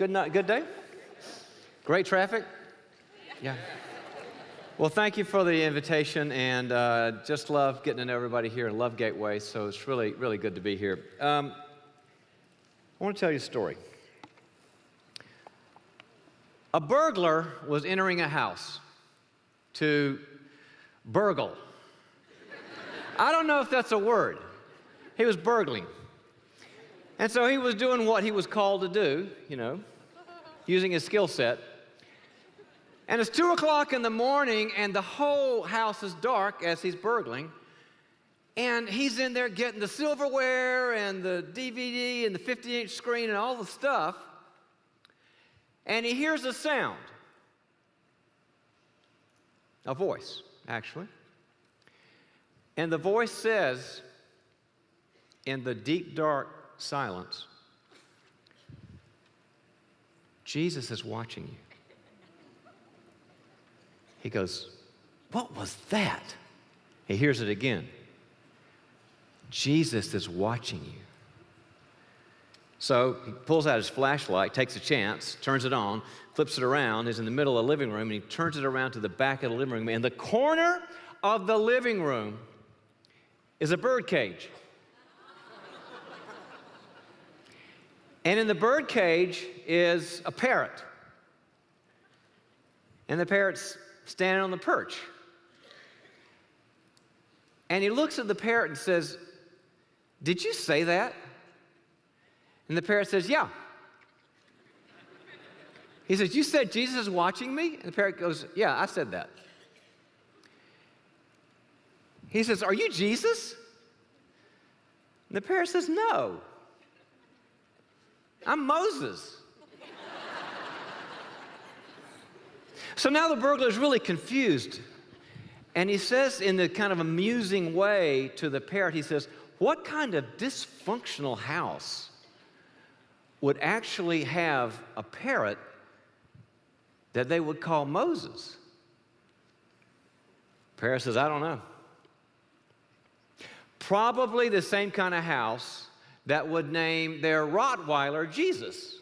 Good night, good day? Great traffic? Yeah. Well, thank you for the invitation, and just love getting to know everybody here and love Gateway, so it's really, really good to be here. I want to tell you a story. A burglar was entering a house to burgle. I don't know if that's a word. He was burgling. And so he was doing what he was called to do, using his skill set. And it's 2 o'clock in the morning, and the whole house is dark as he's burgling. And he's in there getting the silverware and the DVD and the 50-inch screen and all the stuff. And he hears a sound. A voice, actually. And the voice says, in the deep, dark silence, Jesus is watching you. He goes, what was that? He hears it again. Jesus is watching you. So he pulls out his flashlight, takes a chance, turns it on, flips it around, is in the middle of the living room, and he turns it around to the back of the living room. In the corner of the living room is a bird cage. And in the bird cage is a parrot. And the parrot's standing on the perch. And he looks at the parrot and says, did you say that? And the parrot says, yeah. He says, you said Jesus is watching me? And the parrot goes, yeah, I said that. He says, are you Jesus? And the parrot says, no. I'm Moses. So now the burglar is really confused. And he says in the kind of amusing way to the parrot, he says, what kind of dysfunctional house would actually have a parrot that they would call Moses? The parrot says, I don't know. Probably the same kind of house that would name their Rottweiler Jesus.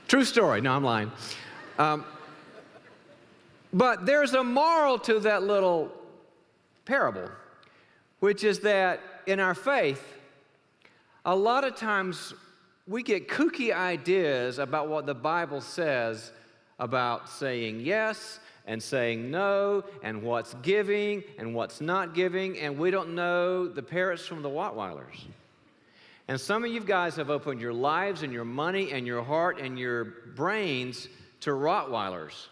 True story. No, I'm lying. But there's a moral to that little parable, which is that in our faith, a lot of times we get kooky ideas about what the Bible says about saying yes and saying no, and what's giving and what's not giving, and we don't know the parrots from the Rottweilers. And some of you guys have opened your lives and your money and your heart and your brains to Rottweilers.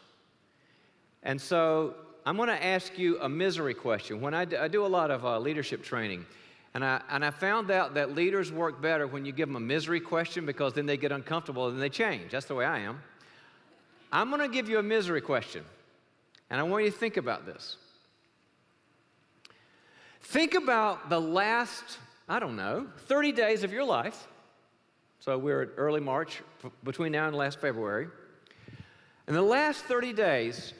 And so I'm going to ask you a misery question. When I do a lot of leadership training, and I found out that leaders work better when you give them a misery question, because then they get uncomfortable and they change. That's the way I am. I'm going to give you a misery question, and I want you to think about this. Think about the last, 30 days of your life. So we're at early March, between now and last February. In the last 30 days,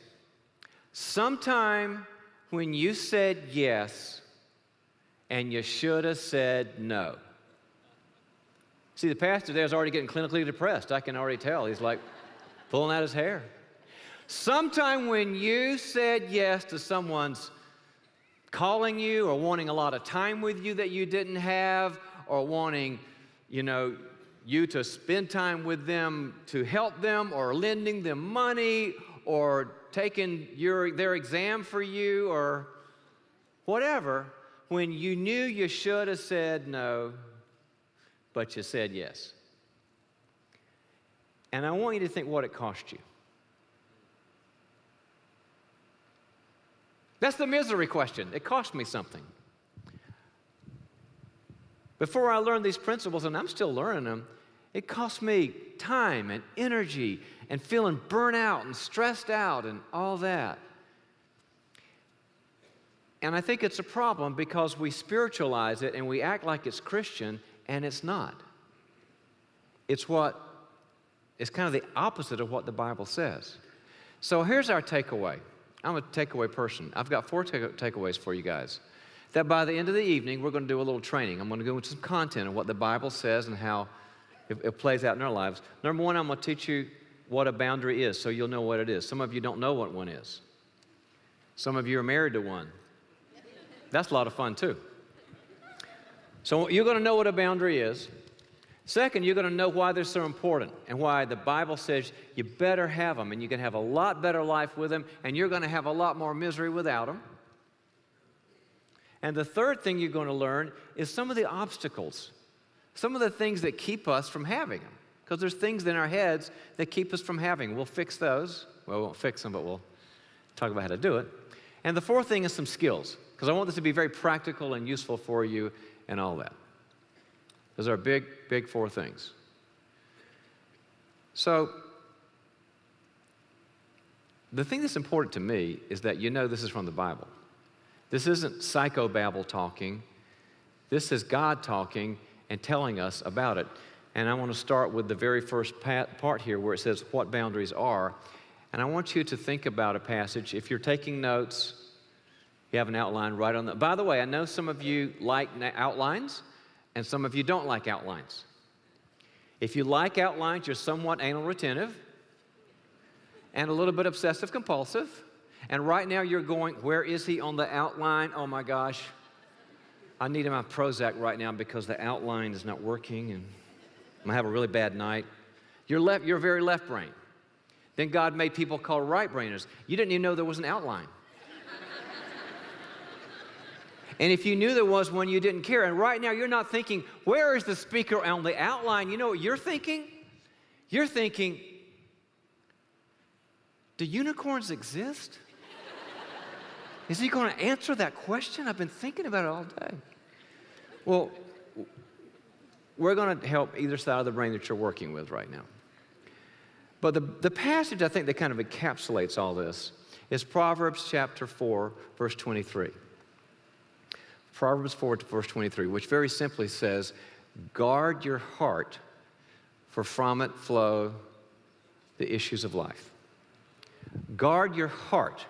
sometime when you said yes and you should have said no. See, the pastor there is already getting clinically depressed. I can already tell. He's like pulling out his hair. Sometime when you said yes to someone's calling you or wanting a lot of time with you that you didn't have, or wanting, you to spend time with them to help them, or lending them money, or taking their exam for you, or whatever, when you knew you should have said no, but you said yes. And I want you to think what it cost you. That's the misery question. It cost me something. Before I learned these principles, and I'm still learning them, it cost me time and energy and feeling burnt out and stressed out and all that. And I think it's a problem because we spiritualize it and we act like it's Christian, and it's not. It's kind of the opposite of what the Bible says. So here's our takeaway. I'm a takeaway person. I've got 4 takeaways for you guys. that by the end of the evening, we're going to do a little training. I'm going to go into some content of what the Bible says and how it plays out in our lives. Number one, I'm going to teach you what a boundary is so you'll know what it is. Some of you don't know what one is. Some of you are married to one. That's a lot of fun too. So you're going to know what a boundary is. Second, you're going to know why they're so important and why the Bible says you better have them, and you can have a lot better life with them, and you're going to have a lot more misery without them. And the third thing you're going to learn is some of the obstacles, some of the things that keep us from having them. Because there's things in our heads that keep us from having them. We'll fix those. Well, we won't fix them, but we'll talk about how to do it. And the fourth thing is some skills, because I want this to be very practical and useful for you and all that. Those are big, big four things. So, the thing that's important to me is that you know this is from the Bible. This isn't psychobabble talking. This is God talking and telling us about it. And I want to start with the very first part here where it says what boundaries are. And I want you to think about a passage. If you're taking notes, you have an outline right on the... By the way, I know some of you like outlines, and some of you don't like outlines. If you like outlines, you're somewhat anal retentive and a little bit obsessive compulsive. And right now you're going, where is he on the outline? Oh my gosh, I need my Prozac right now because the outline is not working and I'm gonna have a really bad night. You're very left brain. Then God made people called right brainers. You didn't even know there was an outline. And if you knew there was one, you didn't care. And right now you're not thinking, where is the speaker on the outline? You know what you're thinking? You're thinking, do unicorns exist? Is he going to answer that question? I've been thinking about it all day. Well, we're going to help either side of the brain that you're working with right now. But the passage I think that kind of encapsulates all this is Proverbs chapter 4, verse 23. Proverbs 4, verse 23, which very simply says, guard your heart, for from it flow the issues of life. Guard your heart,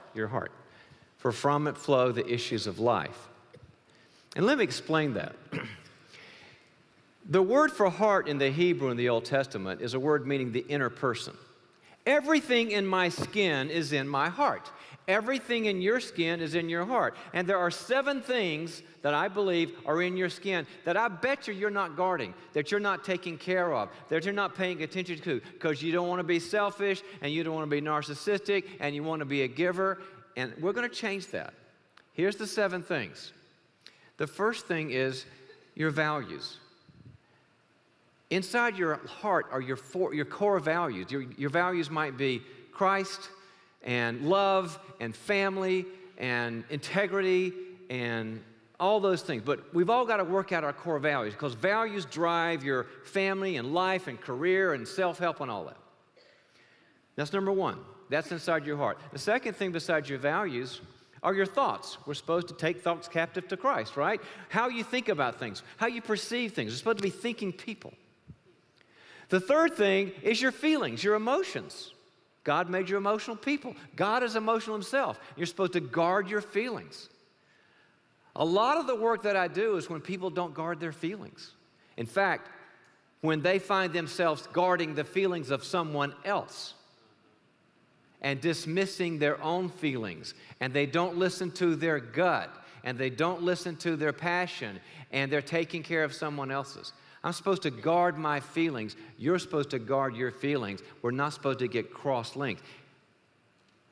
for from it flow the issues of life. And let me explain that. The word for heart in the Hebrew in the Old Testament is a word meaning the inner person. Everything in my skin is in my heart. Everything in your skin is in your heart. And there are 7 things that I believe are in your skin that I bet you're not guarding, that you're not taking care of, that you're not paying attention to, because you don't want to be selfish and you don't want to be narcissistic and you want to be a giver. And we're going to change that. Here's the 7 things. The first thing is your values. Inside your heart are your core values. Your values might be Christ and love and family and integrity and all those things. But we've all got to work out our core values, because values drive your family and life and career and self-help and all that. That's number 1. That's inside your heart. The second thing besides your values are your thoughts. We're supposed to take thoughts captive to Christ, right? How you think about things, how you perceive things. We're supposed to be thinking people. The third thing is your feelings, your emotions. God made you emotional people. God is emotional himself. You're supposed to guard your feelings. A lot of the work that I do is when people don't guard their feelings. In fact, when they find themselves guarding the feelings of someone else and dismissing their own feelings, and they don't listen to their gut, and they don't listen to their passion, and they're taking care of someone else's. I'm supposed to guard my feelings. You're supposed to guard your feelings. We're not supposed to get cross-linked.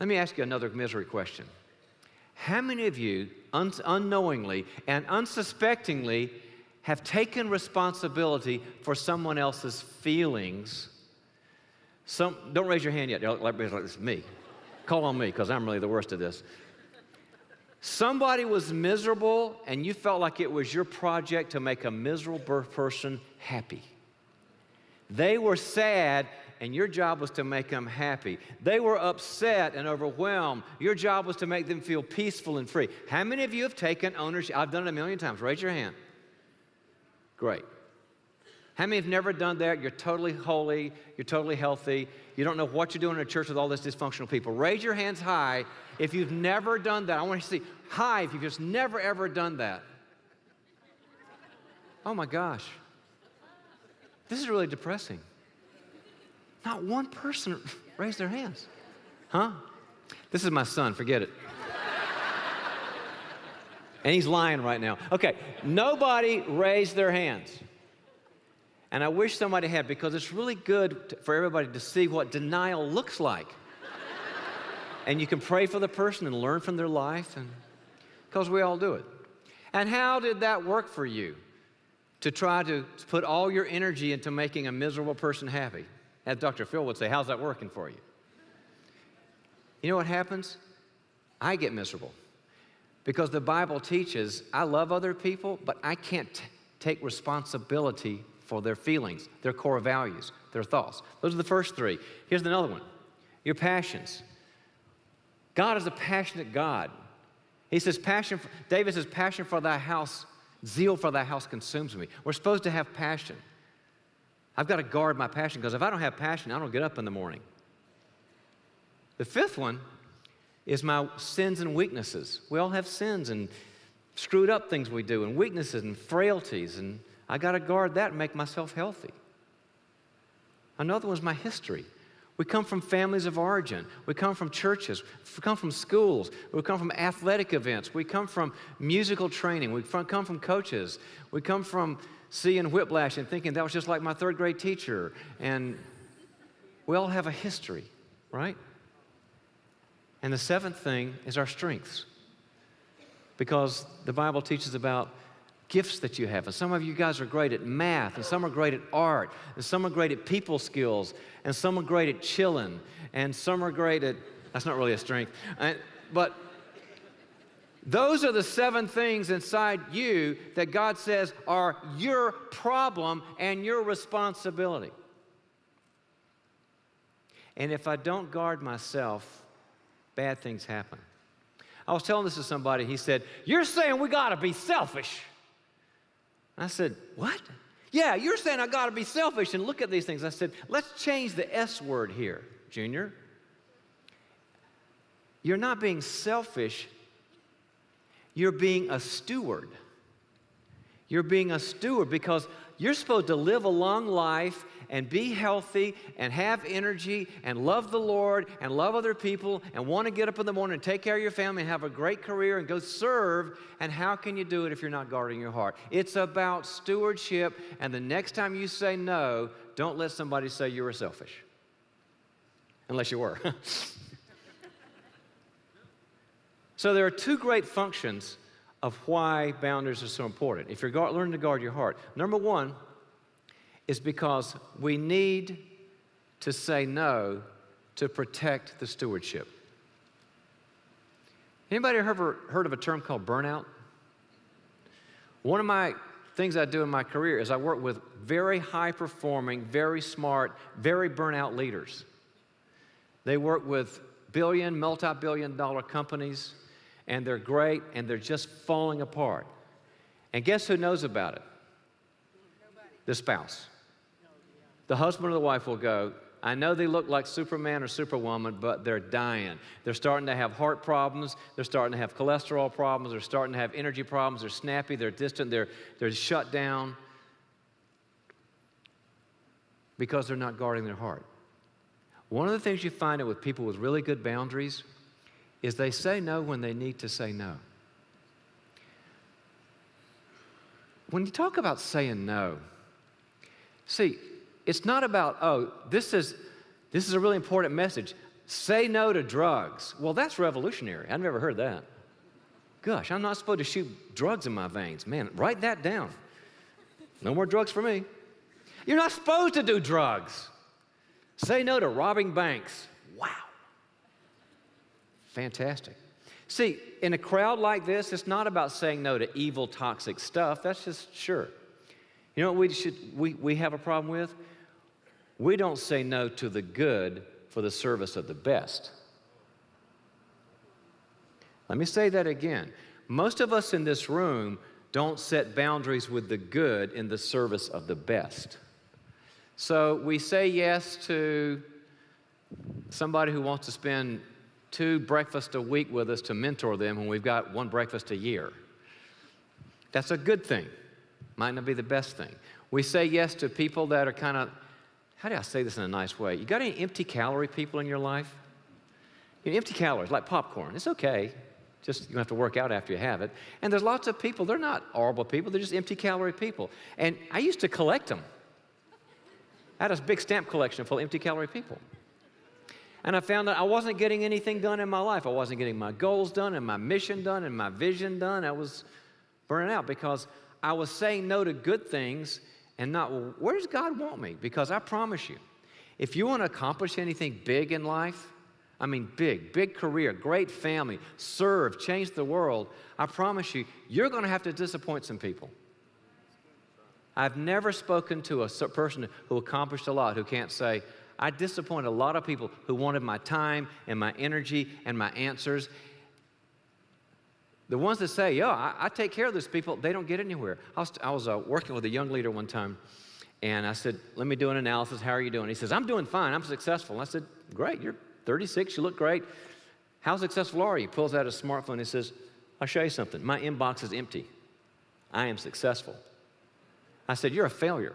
Let me ask you another misery question. How many of you unknowingly and unsuspectingly have taken responsibility for someone else's feelings? Don't raise your hand yet. It's me. Call on me, because I'm really the worst at this. Somebody was miserable, and you felt like it was your project to make a miserable person happy. They were sad, and your job was to make them happy. They were upset and overwhelmed. Your job was to make them feel peaceful and free. How many of you have taken ownership? I've done it a million times. Raise your hand. Great. How many have never done that? You're totally holy, you're totally healthy, you don't know what you're doing in a church with all this dysfunctional people. Raise your hands high if you've never done that. I want to see high if you've just never, ever done that. Oh my gosh. This is really depressing. Not one person raised their hands. Huh? This is my son, forget it. And he's lying right now. Okay, nobody raised their hands. And I wish somebody had, because it's really good for everybody to see what denial looks like. And you can pray for the person and learn from their life, and because we all do it. And how did that work for you? To try to put all your energy into making a miserable person happy. As Dr. Phil would say, how's that working for you? You know what happens? I get miserable. Because the Bible teaches I love other people, but I can't take responsibility for their feelings, their core values, their thoughts. Those are the first three. Here's another one. Your passions. God is a passionate God. He says, David says, passion for thy house, zeal for thy house consumes me. We're supposed to have passion. I've got to guard my passion, because if I don't have passion, I don't get up in the morning. The fifth one is my sins and weaknesses. We all have sins and screwed up things we do, and weaknesses and frailties, and I got to guard that and make myself healthy. Another one is my history. We come from families of origin. We come from churches. We come from schools. We come from athletic events. We come from musical training. We come from coaches. We come from seeing Whiplash and thinking that was just like my third grade teacher. And we all have a history, right? And the seventh thing is our strengths. Because the Bible teaches about gifts that you have. And some of you guys are great at math, and some are great at art, and some are great at people skills, and some are great at chilling, and some are great at, that's not really a strength, but those are the seven things inside you that God says are your problem and your responsibility. And if I don't guard myself, bad things happen. I was telling this to somebody, he said, you're saying we gotta be selfish. I said, what? Yeah, you're saying I got to be selfish and look at these things. I said, let's change the S word here, Junior. You're not being selfish. You're being a steward. You're being a steward because you're supposed to live a long life and be healthy and have energy and love the Lord and love other people and want to get up in the morning and take care of your family and have a great career and go serve. And how can you do it if you're not guarding your heart? It's about stewardship, and the next time you say no, don't let somebody say you were selfish. Unless you were. So there are two great functions of why boundaries are so important. If you're learning to guard your heart, number one is because we need to say no to protect the stewardship. Anybody ever heard of a term called burnout? One of my things I do in my career is I work with very high-performing, very smart, very burnout leaders. They work with multi-billion-dollar companies, and they're great, and they're just falling apart. And guess who knows about it? Nobody. The spouse. The husband or the wife will go, I know they look like Superman or Superwoman, but they're dying. They're starting to have heart problems. They're starting to have cholesterol problems. They're starting to have energy problems. They're snappy. They're distant. They're shut down because they're not guarding their heart. One of the things you find out with people with really good boundaries is they say no when they need to say no. When you talk about saying no, see, it's not about, oh, this is a really important message. Say no to drugs. Well, that's revolutionary. I've never heard that. Gosh, I'm not supposed to shoot drugs in my veins. Man, write that down. No more drugs for me. You're not supposed to do drugs. Say no to robbing banks. Wow. Fantastic. See, in a crowd like this, it's not about saying no to evil, toxic stuff. That's just sure. You know what we have a problem with? We don't say no to the good for the service of the best. Let me say that again. Most of us in this room don't set boundaries with the good in the service of the best. So we say yes to somebody who wants to spend 2 breakfasts a week with us to mentor them when we've got 1 breakfast a year. That's a good thing. Might not be the best thing. We say yes to people that are kind of, how do I say this in a nice way? You got any empty calorie people in your life? You know, empty calories, like popcorn. It's okay. Just you don't have to work out after you have it. And there's lots of people, they're not horrible people, they're just empty calorie people. And I used to collect them. I had a big stamp collection full of empty calorie people. And I found that I wasn't getting anything done in my life. I wasn't getting my goals done and my mission done and my vision done. I was burning out because I was saying no to good things and not, well, where does God want me? Because I promise you, if you want to accomplish anything big in life, I mean big career, great family, serve, change the world, I promise you, you're going to have to disappoint some people. I've never spoken to a person who accomplished a lot who can't say, I disappointed a lot of people who wanted my time and my energy and my answers. The ones that say, yeah, I take care of those people, they don't get anywhere. I was working with a young leader one time, and I said, let me do an analysis. How are you doing? He says, I'm doing fine. I'm successful. And I said, great. You're 36. You look great. How successful are you? He pulls out his smartphone and he says, I'll show you something. My inbox is empty. I am successful. I said, you're a failure.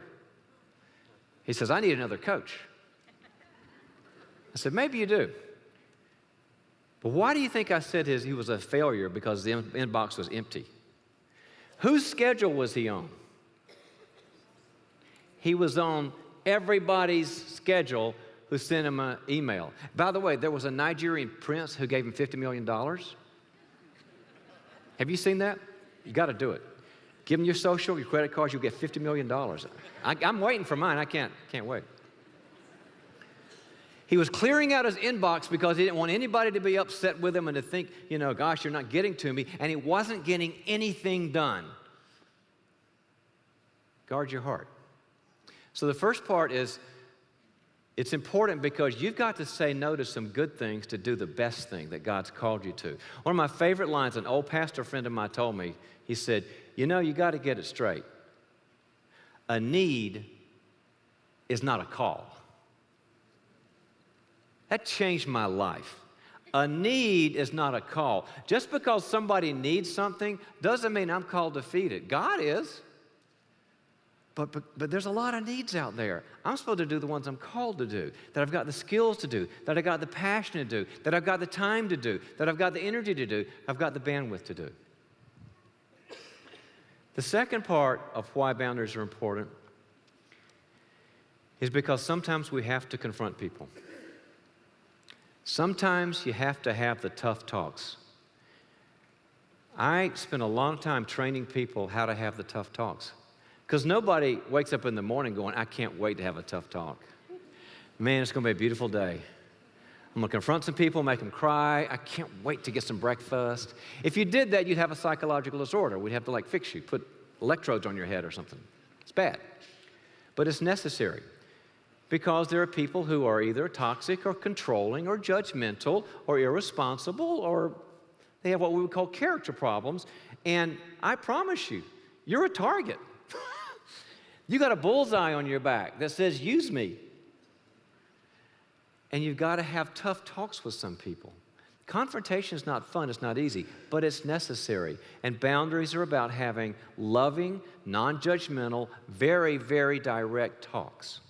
He says, I need another coach. I said, maybe you do. But why do you think I said he was a failure? Because the inbox was empty. Whose schedule was he on? He was on everybody's schedule who sent him an email. By the way, there was a Nigerian prince who gave him $50 million. Have you seen that? You got to do it. Give him your social, your credit cards, you'll get $50 million. I'm waiting for mine. I can't wait. He was clearing out his inbox because he didn't want anybody to be upset with him and to think, you know, gosh, you're not getting to me. And he wasn't getting anything done. Guard your heart. So the first part is, it's important because you've got to say no to some good things to do the best thing that God's called you to. One of my favorite lines, an old pastor friend of mine told me, he said, you know, you got to get it straight. A need is not a call. That changed my life. A need is not a call. Just because somebody needs something doesn't mean I'm called to feed it. God is. But there's a lot of needs out there. I'm supposed to do the ones I'm called to do, that I've got the skills to do, that I've got the passion to do, that I've got the time to do, that I've got the energy to do, I've got the bandwidth to do. The second part of why boundaries are important is because sometimes we have to confront people. Sometimes you have to have the tough talks. I spent a long time training people how to have the tough talks. Because nobody wakes up in the morning going, I can't wait to have a tough talk. Man, it's going to be a beautiful day. I'm going to confront some people, make them cry. I can't wait to get some breakfast. If you did that, you'd have a psychological disorder. We'd have to fix you, put electrodes on your head or something. It's bad. But it's necessary. Because there are people who are either toxic or controlling or judgmental or irresponsible, or they have what we would call character problems. And I promise you, you're a target. You got a bullseye on your back that says, use me. And you've got to have tough talks with some people. Confrontation is not fun, it's not easy, but it's necessary. And boundaries are about having loving, non-judgmental, very, very direct talks.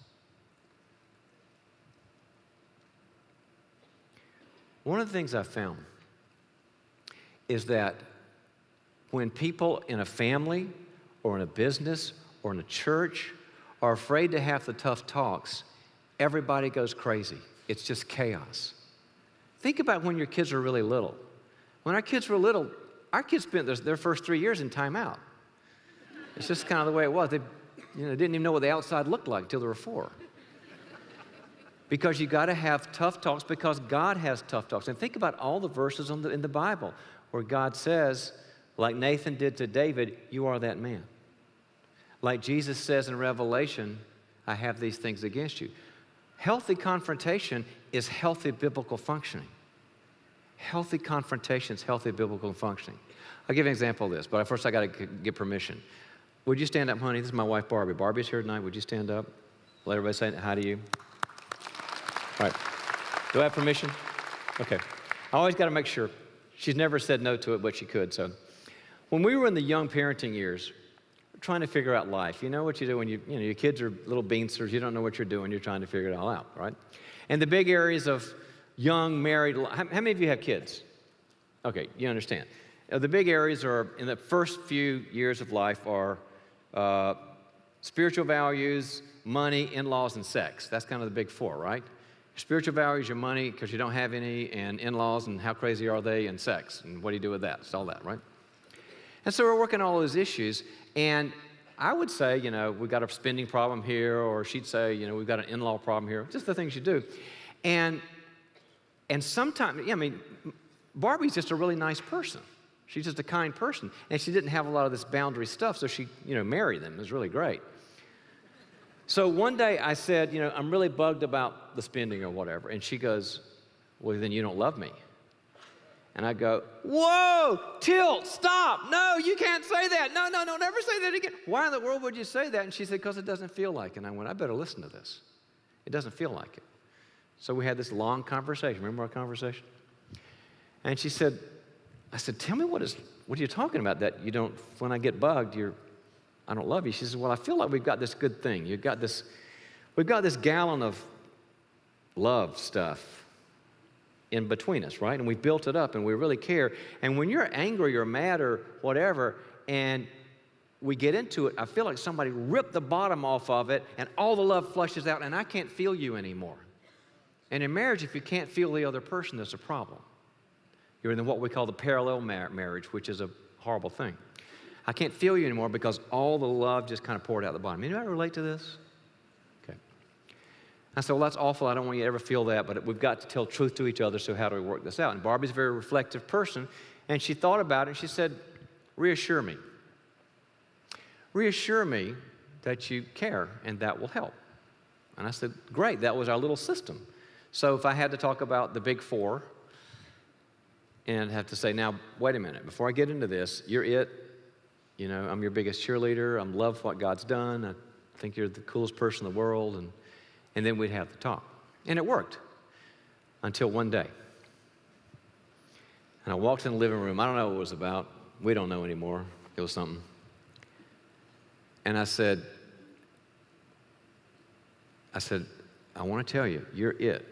One of the things I've found is that when people in a family or in a business or in a church are afraid to have the tough talks, everybody goes crazy. It's just chaos. Think about when your kids were really little. When our kids were little, our kids spent their first 3 years in timeout. It's just kind of the way it was. They didn't even know what the outside looked like until they were 4. Because you got to have tough talks because God has tough talks. And think about all the verses in the Bible where God says, like Nathan did to David, you are that man. Like Jesus says in Revelation, I have these things against you. Healthy confrontation is healthy biblical functioning. Healthy confrontation is healthy biblical functioning. I'll give you an example of this, but first I got to get permission. Would you stand up, honey? This is my wife, Barbie. Barbie's here tonight. Would you stand up? Let everybody say hi to you. All right. Do I have permission? Okay. I always got to make sure. She's never said no to it, but she could. So when we were in the young parenting years, trying to figure out life, you know what you do when your kids are little beansters, you don't know what you're doing, you're trying to figure it all out, right? And the big areas of young married, how many of you have kids? Okay, you understand. The big areas are, in the first few years of life, are spiritual values, money, in-laws, and sex. That's kind of the big four, right? Spiritual values, your money, because you don't have any, and in-laws, and how crazy are they, and sex, and what do you do with that? It's all that, right? And so we're working on all those issues, and I would say, we've got a spending problem here, or she'd say, we've got an in-law problem here, just the things you do. And sometimes, Barbie's just a really nice person. She's just a kind person, and she didn't have a lot of this boundary stuff, so she, married them. It was really great. So one day I said, I'm really bugged about the spending or whatever. And she goes, well, then you don't love me. And I go, whoa, tilt, stop. No, you can't say that. No, never say that again. Why in the world would you say that? And she said, because it doesn't feel like it. And I went, I better listen to this. It doesn't feel like it. So we had this long conversation. Remember our conversation? And she said, I said, tell me what are you talking about that you don't, when I get bugged, I don't love you. She says, well, I feel like we've got this good thing. We've got this gallon of love stuff in between us, right? And we built it up and we really care. And when you're angry or mad or whatever, and we get into it, I feel like somebody ripped the bottom off of it and all the love flushes out and I can't feel you anymore. And in marriage, if you can't feel the other person, there's a problem. You're in what we call the parallel marriage, which is a horrible thing. I can't feel you anymore because all the love just kind of poured out the bottom. Anybody relate to this? Okay. I said, well, that's awful. I don't want you to ever feel that, but we've got to tell truth to each other, so how do we work this out? And Barbie's a very reflective person, and she thought about it, and she said, reassure me. Reassure me that you care, and that will help. And I said, great, that was our little system. So if I had to talk about the big four, and have to say, now, wait a minute, before I get into this, you're it. I'm your biggest cheerleader. I love what God's done. I think you're the coolest person in the world. And then we'd have the talk. And it worked until one day. And I walked in the living room. I don't know what it was about. We don't know anymore. It was something. And I said, I want to tell you, you're it.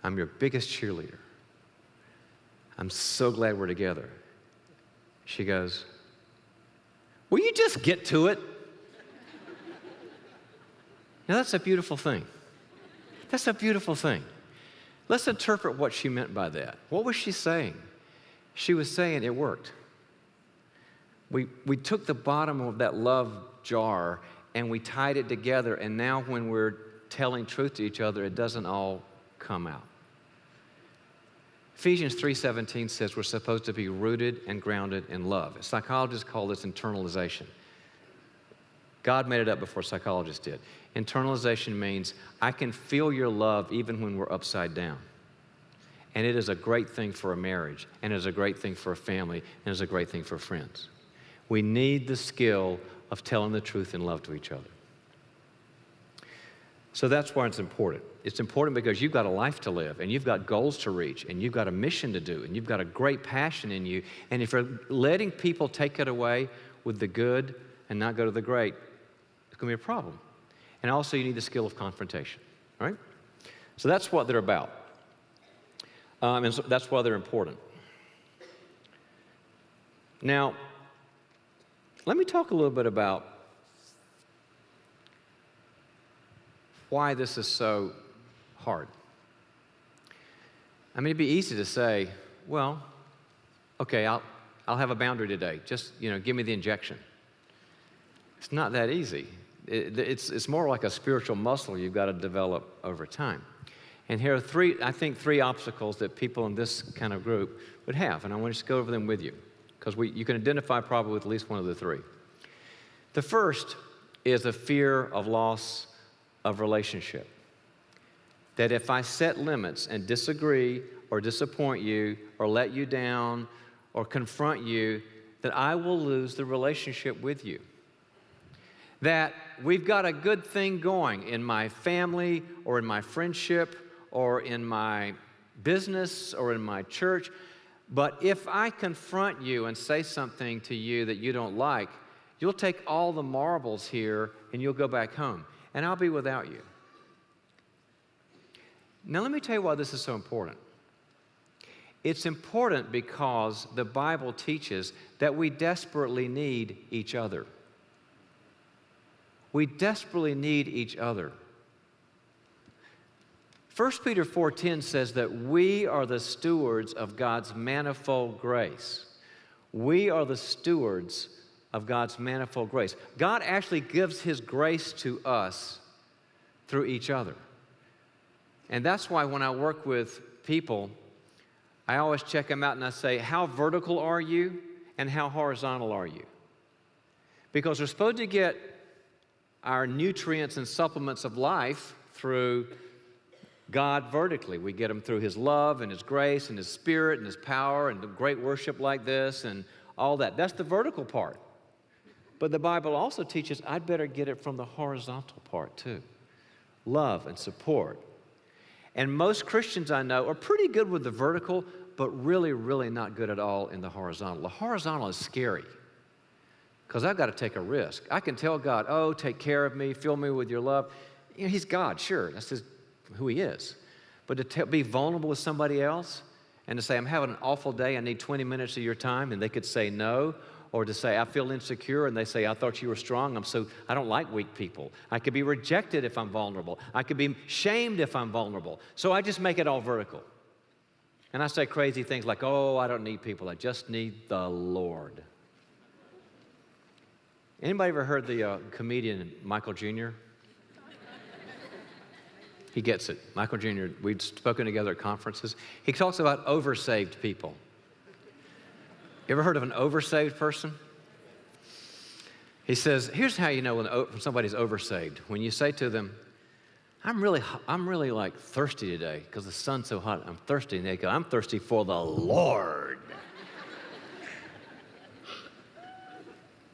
I'm your biggest cheerleader. I'm so glad we're together. She goes, will you just get to it? Now, that's a beautiful thing. That's a beautiful thing. Let's interpret what she meant by that. What was she saying? She was saying it worked. We took the bottom of that love jar and we tied it together, and now when we're telling truth to each other, it doesn't all come out. Ephesians 3:17 says we're supposed to be rooted and grounded in love. Psychologists call this internalization. God made it up before psychologists did. Internalization means I can feel your love even when we're upside down. And it is a great thing for a marriage, and it is a great thing for a family, and it is a great thing for friends. We need the skill of telling the truth in love to each other. So that's why it's important. It's important because you've got a life to live, and you've got goals to reach, and you've got a mission to do, and you've got a great passion in you. And if you're letting people take it away with the good and not go to the great, it's going to be a problem. And also, you need the skill of confrontation, all right? So that's what they're about. And so that's why they're important. Now, let me talk a little bit about why this is so hard. I mean, it'd be easy to say, well, okay, I'll have a boundary today. Just, give me the injection. It's not that easy. It's more like a spiritual muscle you've got to develop over time. And here are three obstacles that people in this kind of group would have, and I want to just go over them with you, because you can identify probably with at least one of the three. The first is a fear of loss of relationship. That if I set limits and disagree or disappoint you or let you down or confront you, that I will lose the relationship with you. that we've got a good thing going in my family or in my friendship or in my business or in my church. But if I confront you and say something to you that you don't like, you'll take all the marbles here and you'll go back home, and I'll be without you. Now, let me tell you why this is so important. It's important because the Bible teaches that we desperately need each other. We desperately need each other. 1 Peter 4:10 says that we are the stewards of God's manifold grace. We are the stewards of God's manifold grace. God actually gives His grace to us through each other. And that's why when I work with people, I always check them out and I say, how vertical are you and how horizontal are you? Because we're supposed to get our nutrients and supplements of life through God vertically. We get them through His love and His grace and His Spirit and His power and the great worship like this and all that. That's the vertical part. But the Bible also teaches I'd better get it from the horizontal part too. Love and support. And most Christians I know are pretty good with the vertical, but really, really not good at all in the horizontal. The horizontal is scary because I've got to take a risk. I can tell God, oh, take care of me, fill me with your love. You know, He's God, sure, that's who He is. But to be vulnerable with somebody else and to say, I'm having an awful day, I need 20 minutes of your time, and they could say no, or to say, I feel insecure, and they say, I thought you were strong, I don't like weak people. I could be rejected if I'm vulnerable. I could be shamed if I'm vulnerable. So I just make it all vertical. And I say crazy things like, oh, I don't need people, I just need the Lord. Anybody ever heard the comedian Michael Jr.? He gets it. Michael Jr., we'd spoken together at conferences. He talks about oversaved people. You ever heard of an oversaved person? He says, here's how you know when somebody's oversaved. When you say to them, I'm really like thirsty today because the sun's so hot. I'm thirsty. And they go, I'm thirsty for the Lord.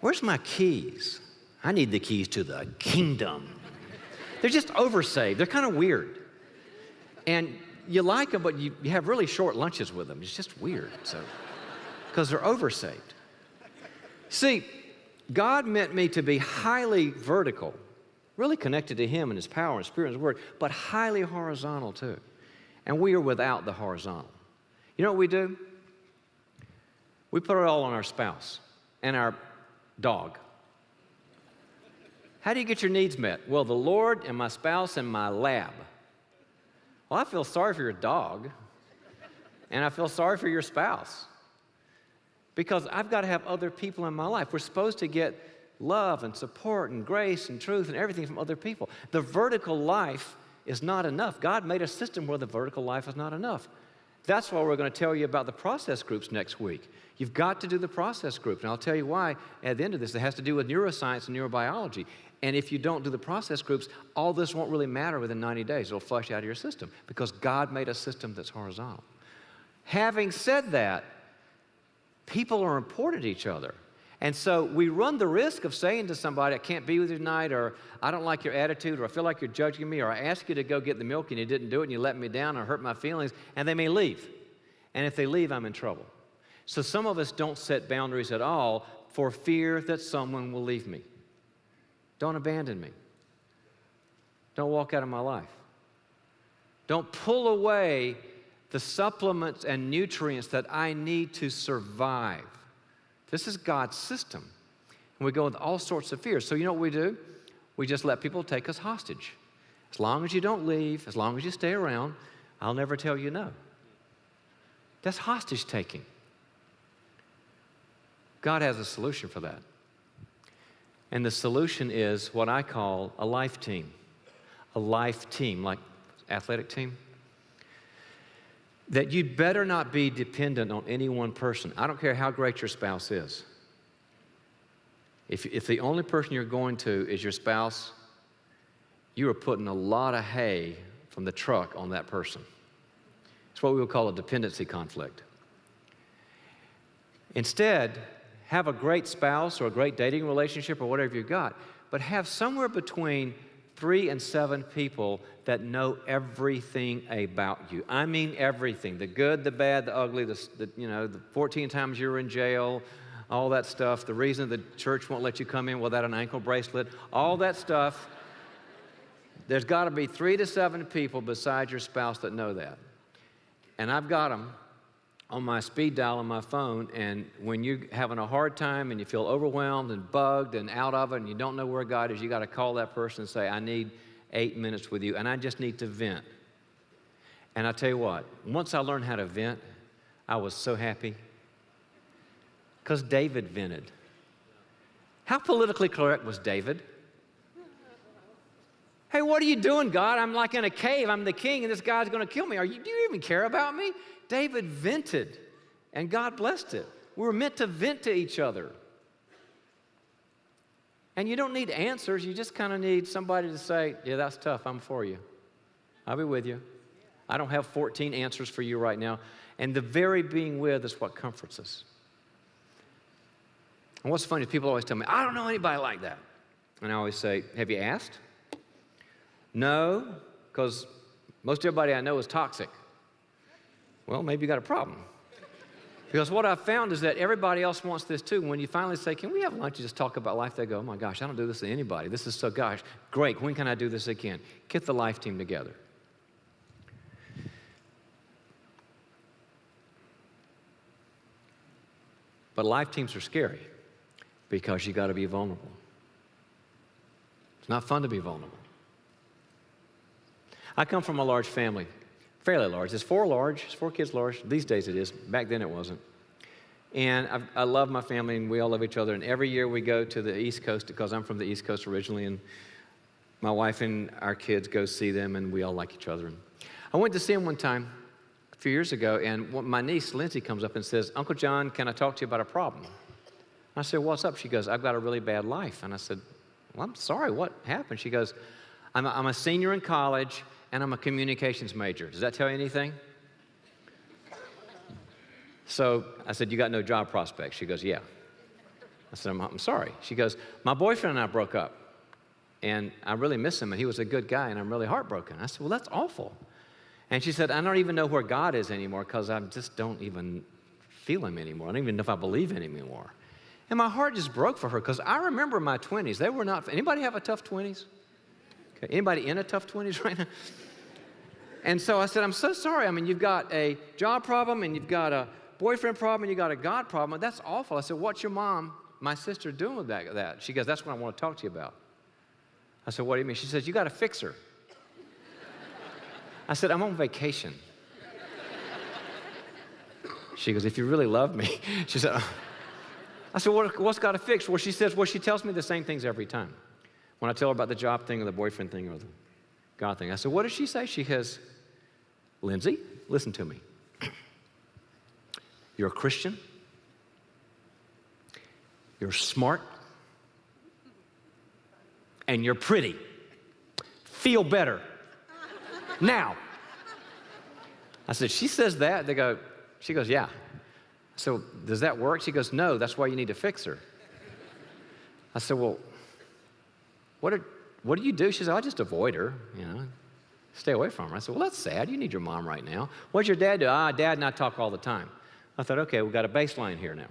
Where's my keys? I need the keys to the kingdom. They're just oversaved. They're kind of weird. And you like them, but you have really short lunches with them. It's just weird. Because they're oversaved. See, God meant me to be highly vertical, really connected to Him and His power and Spirit and His Word, but highly horizontal too. And we are without the horizontal. You know what we do? We put it all on our spouse and our dog. How do you get your needs met? Well, the Lord and my spouse and my lab. Well, I feel sorry for your dog, and I feel sorry for your spouse. Because I've got to have other people in my life. We're supposed to get love and support and grace and truth and everything from other people. The vertical life is not enough. God made a system where the vertical life is not enough. That's why we're going to tell you about the process groups next week. You've got to do the process group, and I'll tell you why at the end of this. It has to do with neuroscience and neurobiology. And if you don't do the process groups, all this won't really matter within 90 days. It'll flush out of your system because God made a system that's horizontal. Having said that, people are important to each other. And so we run the risk of saying to somebody, I can't be with you tonight, or I don't like your attitude, or I feel like you're judging me, or I asked you to go get the milk and you didn't do it and you let me down or hurt my feelings, and they may leave. And if they leave, I'm in trouble. So some of us don't set boundaries at all for fear that someone will leave me. Don't abandon me. Don't walk out of my life. Don't pull away the supplements and nutrients that I need to survive. This is God's system. And we go with all sorts of fears. So you know what we do? We just let people take us hostage. As long as you don't leave, as long as you stay around, I'll never tell you no. That's hostage taking. God has a solution for that. And the solution is what I call a life team. A life team, like athletic team. That you'd better not be dependent on any one person. I don't care how great your spouse is. If the only person you're going to is your spouse, you are putting a lot of hay from the truck on that person. It's what we would call a dependency conflict. Instead, have a great spouse or a great dating relationship or whatever you've got, but have somewhere between 3 and 7 people that know everything about you. I mean everything, the good, the bad, the ugly, the 14 times you were in jail, all that stuff, the reason the church won't let you come in without an ankle bracelet, all that stuff. There's got to be 3 to 7 people besides your spouse that know that. And I've got them on my speed dial on my phone, and when you're having a hard time and you feel overwhelmed and bugged and out of it and you don't know where God is, you got to call that person and say, I need 8 minutes with you, and I just need to vent. And I tell you what, once I learned how to vent, I was so happy. Because David vented. How politically correct was David? Hey, what are you doing, God? I'm like in a cave. I'm the king, and this guy's going to kill me. Do you even care about me? David vented, and God blessed it. We were meant to vent to each other. And you don't need answers. You just kind of need somebody to say, yeah, that's tough. I'm for you. I'll be with you. I don't have 14 answers for you right now. And the very being with is what comforts us. And what's funny is people always tell me, I don't know anybody like that. And I always say, have you asked? No, because most everybody I know is toxic. Well, maybe you got a problem. Because what I've found is that everybody else wants this too. When you finally say, can we have lunch and just talk about life? They go, oh my gosh, I don't do this to anybody. This is so, gosh, great. When can I do this again? Get the life team together. But life teams are scary because you got to be vulnerable. It's not fun to be vulnerable. I come from a large family. Fairly large. It's 4 kids large. These days it is. Back then it wasn't. And I love my family, and we all love each other. And every year we go to the East Coast, because I'm from the East Coast originally, and my wife and our kids go see them, and we all like each other. And I went to see them one time a few years ago, and my niece, Lindsay, comes up and says, Uncle John, can I talk to you about a problem? I said, what's up? She goes, I've got a really bad life. And I said, well, I'm sorry, what happened? She goes, I'm a senior in college, and I'm a communications major. Does that tell you anything? So I said, you got no job prospects? She goes, yeah. I said, I'm sorry. She goes, my boyfriend and I broke up, and I really miss him, and he was a good guy, and I'm really heartbroken. I said, well, that's awful. And she said, I don't even know where God is anymore because I just don't even feel him anymore. I don't even know if I believe in him anymore. And my heart just broke for her because I remember my 20s. They were not, anybody have a tough 20s? Okay. Anybody in a tough 20s right now? And so I said, I'm so sorry. I mean, you've got a job problem, and you've got a boyfriend problem, and you've got a God problem. That's awful. I said, what's your mom, my sister, doing with that? She goes, that's what I want to talk to you about. I said, what do you mean? She says, you got to fix her. I said, I'm on vacation. She goes, if you really love me. She said, I said, what's got to fix? Well, she says, well, she tells me the same things every time. When I tell her about the job thing or the boyfriend thing or the God thing. I said, what does she say? She goes, Lindsay, listen to me. You're a Christian. You're smart. And you're pretty. Feel better. Now. I said, she says that? She goes, yeah. So does that work? She goes, no, that's why you need to fix her. I said, well, what do you do? She said, I just avoid her, stay away from her. I said, well, that's sad. You need your mom right now. What's your dad do? Dad and I talk all the time. I thought, okay, we've got a baseline here now.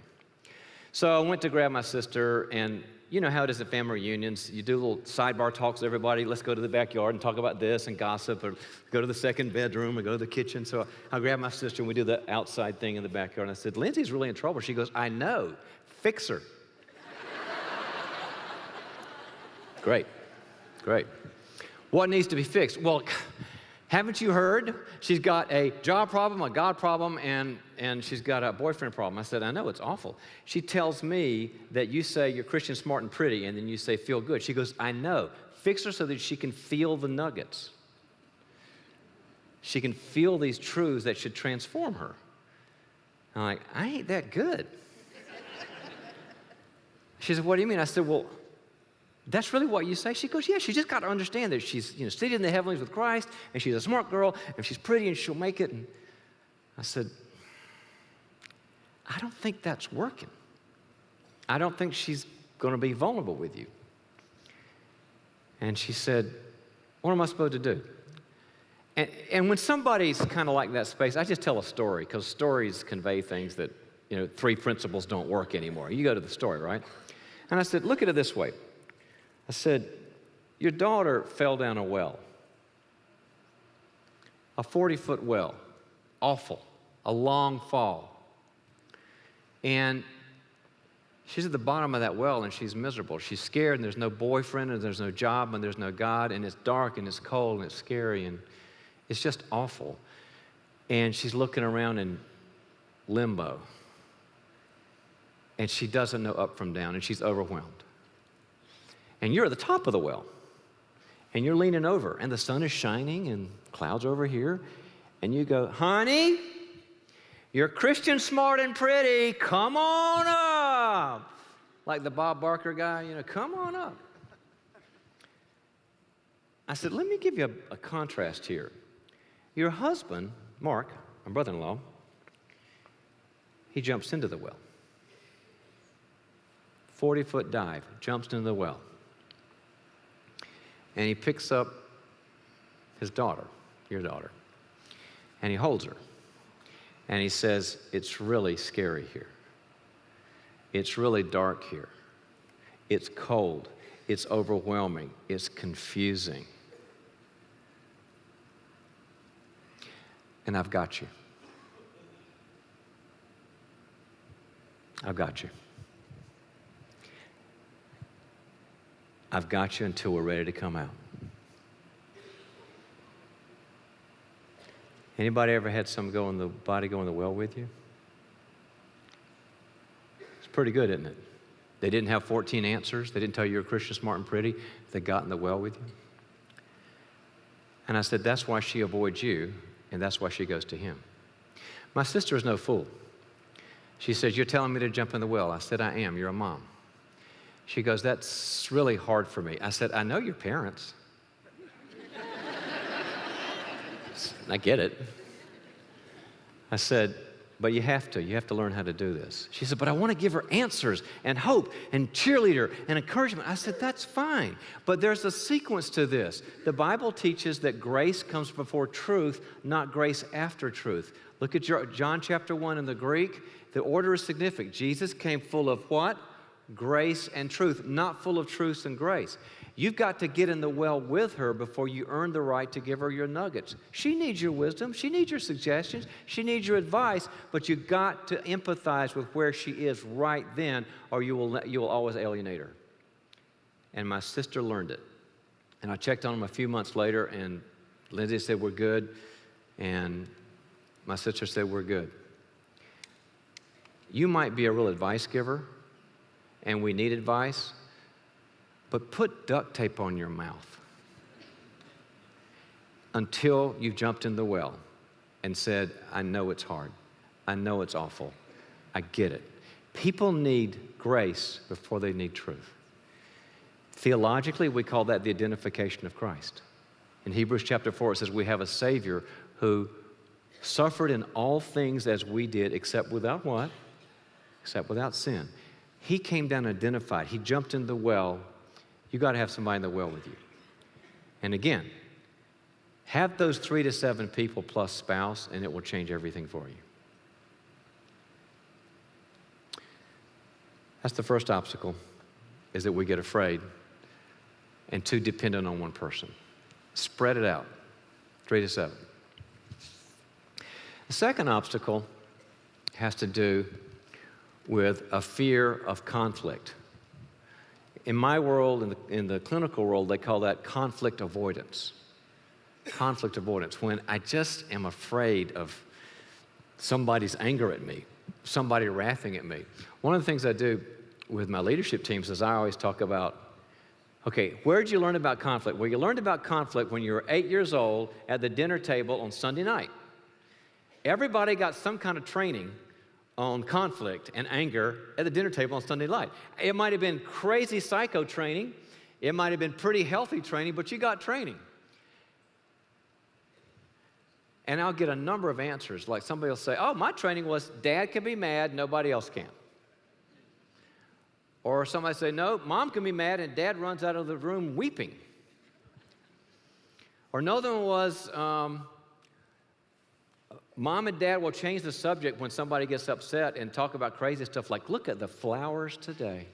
So I went to grab my sister, and you know how it is at family reunions. You do little sidebar talks with everybody. Let's go to the backyard and talk about this and gossip, or go to the second bedroom or go to the kitchen. So I grabbed my sister, and we do the outside thing in the backyard. And I said, Lindsay's really in trouble. She goes, I know. Fix her. Great. What needs to be fixed? Well, haven't you heard? She's got a job problem, a God problem, and she's got a boyfriend problem. I said, I know, it's awful. She tells me that you say you're Christian, smart, and pretty, and then you say feel good. She goes, I know. Fix her so that she can feel the nuggets. She can feel these truths that should transform her. I'm like, I ain't that good. She said, what do you mean? I said, well, that's really what you say? She goes, yeah, she just got to understand that she's seated in the heavenlies with Christ, and she's a smart girl, and she's pretty, and she'll make it. And I said, I don't think that's working. I don't think she's going to be vulnerable with you. And she said, what am I supposed to do? And when somebody's kind of like that space, I just tell a story, because stories convey things that, three principles don't work anymore. You go to the story, right? And I said, look at it this way. I said, your daughter fell down a well, a 40-foot well, awful, a long fall. And she's at the bottom of that well, and she's miserable. She's scared, and there's no boyfriend, and there's no job, and there's no God, and it's dark, and it's cold, and it's scary, and it's just awful. And she's looking around in limbo. And she doesn't know up from down, and she's overwhelmed. And you're at the top of the well, and you're leaning over, and the sun is shining, and clouds over here, and you go, honey, you're Christian, smart, and pretty. Come on up. Like the Bob Barker guy, come on up. I said, let me give you a contrast here. Your husband, Mark, my brother-in-law, he jumps into the well. 40-foot dive, jumps into the well. And he picks up his daughter, your daughter, and he holds her. And he says, it's really scary here. It's really dark here. It's cold. It's overwhelming. It's confusing. And I've got you. I've got you. I've got you until we're ready to come out. Anybody ever had somebody go in the well with you? It's pretty good, isn't it? They didn't have 14 answers. They didn't tell you you're a Christian, smart, and pretty. They got in the well with you. And I said, that's why she avoids you, and that's why she goes to him. My sister is no fool. She says, you're telling me to jump in the well. I said, I am. You're a mom. She goes, that's really hard for me. I said, I know your parents. I get it. I said, but you have to learn how to do this. She said, but I want to give her answers and hope and cheerleader and encouragement. I said, that's fine, but there's a sequence to this. The Bible teaches that grace comes before truth, not grace after truth. Look at John chapter 1 in the Greek. The order is significant. Jesus came full of what? Grace and truth, not full of truth and grace. You've got to get in the well with her before you earn the right to give her your nuggets. She needs your wisdom. She needs your suggestions. She needs your advice, but you've got to empathize with where she is right then, or you will always alienate her. And my sister learned it. And I checked on them a few months later, and Lindsay said, we're good. And my sister said, we're good. You might be a real advice giver, and we need advice, but put duct tape on your mouth until you've jumped in the well and said, I know it's hard. I know it's awful. I get it. People need grace before they need truth. Theologically, we call that the identification of Christ. In Hebrews chapter 4, it says we have a Savior who suffered in all things as we did, except without what? Except without sin. He came down and identified. He jumped in the well. You got to have somebody in the well with you. And again, have those 3 to 7 people plus spouse, and it will change everything for you. That's the first obstacle, is that we get afraid and too dependent on one person. Spread it out, 3 to 7. The second obstacle has to do with a fear of conflict. In my world, in the clinical world, they call that conflict avoidance. Conflict avoidance, when I just am afraid of somebody's anger at me, somebody wrathing at me. One of the things I do with my leadership teams is I always talk about, okay, where did you learn about conflict? Well, you learned about conflict when you were 8 years old at the dinner table on Sunday night. Everybody got some kind of training on conflict and anger at the dinner table on Sunday night. It might have been crazy psycho training. It might have been pretty healthy training, but you got training. And I'll get a number of answers. Like somebody will say, oh, my training was dad can be mad, nobody else can. Or somebody say, no, mom can be mad and dad runs out of the room weeping. Or another one was, mom and dad will change the subject when somebody gets upset and talk about crazy stuff like, look at the flowers today.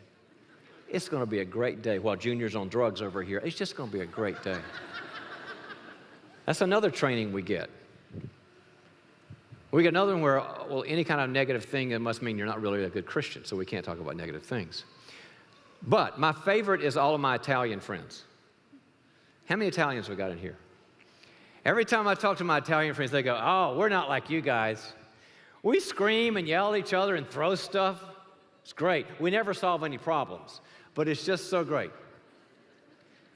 It's going to be a great day. While Junior's on drugs over here, it's just going to be a great day. That's another training we get. We get another one where, well, any kind of negative thing, it must mean you're not really a good Christian, so we can't talk about negative things. But my favorite is all of my Italian friends. How many Italians we got in here? Every time I talk to my Italian friends, they go, oh, we're not like you guys. We scream and yell at each other and throw stuff. It's great. We never solve any problems, but it's just so great.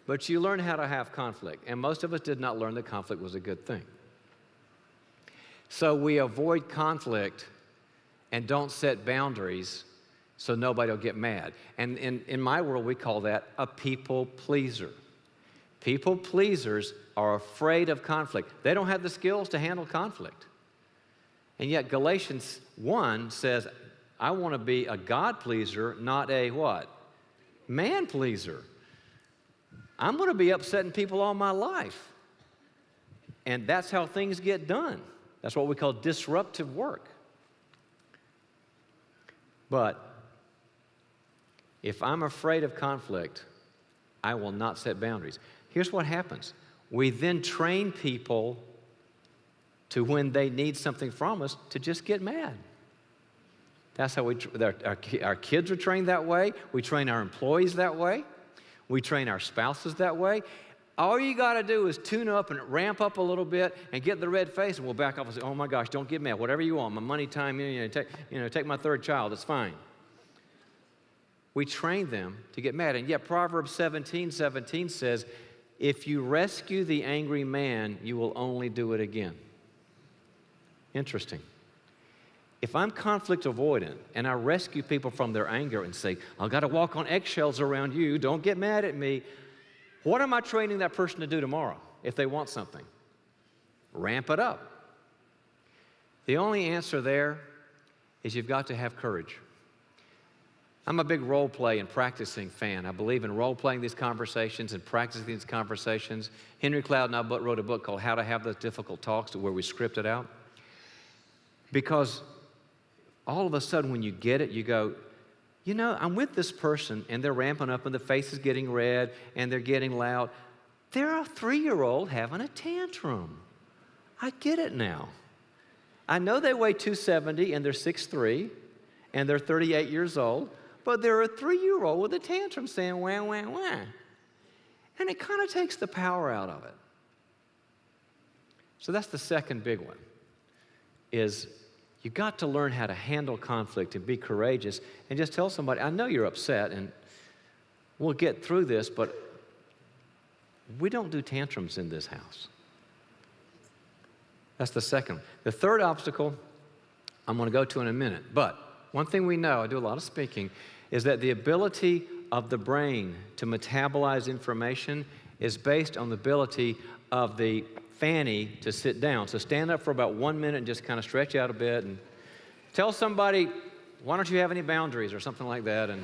But you learn how to have conflict, and most of us did not learn that conflict was a good thing. So we avoid conflict and don't set boundaries so nobody will get mad. And in my world, we call that a people pleaser. People pleasers are afraid of conflict. They don't have the skills to handle conflict. And yet Galatians 1 says, I want to be a God pleaser, not a what? Man pleaser. I'm going to be upsetting people all my life. And that's how things get done. That's what we call disruptive work. But if I'm afraid of conflict, I will not set boundaries. Here's what happens. We then train people to, when they need something from us, to just get mad. That's how our kids are trained that way. We train our employees that way. We train our spouses that way. All you got to do is tune up and ramp up a little bit and get the red face, and we'll back off and say, oh my gosh, don't get mad. Whatever you want, my money, time, take my third child, it's fine. We train them to get mad. And yet Proverbs 17:17 says, if you rescue the angry man, you will only do it again. Interesting. If I'm conflict avoidant and I rescue people from their anger and say, I've got to walk on eggshells around you, don't get mad at me, what am I training that person to do tomorrow if they want something? Ramp it up. The only answer there is you've got to have courage. I'm a big role play and practicing fan. I believe in role playing these conversations and practicing these conversations. Henry Cloud and I wrote a book called How to Have Those Difficult Talks, where we script it out. Because all of a sudden when you get it, you go, you know, I'm with this person and they're ramping up and the face is getting red and they're getting loud. They're a 3-year-old having a tantrum. I get it now. I know they weigh 270 and they're 6'3", and they're 38 years old, but they're a 3-year-old with a tantrum saying, wah, wah, wah. And it kind of takes the power out of it. So that's the second big one, is you got to learn how to handle conflict and be courageous and just tell somebody, I know you're upset and we'll get through this, but we don't do tantrums in this house. That's the second. The third obstacle I'm going to go to in a minute, but one thing we know, I do a lot of speaking, is that the ability of the brain to metabolize information is based on the ability of the fanny to sit down. So stand up for about 1 minute and just kind of stretch out a bit and tell somebody, why don't you have any boundaries or something like that. And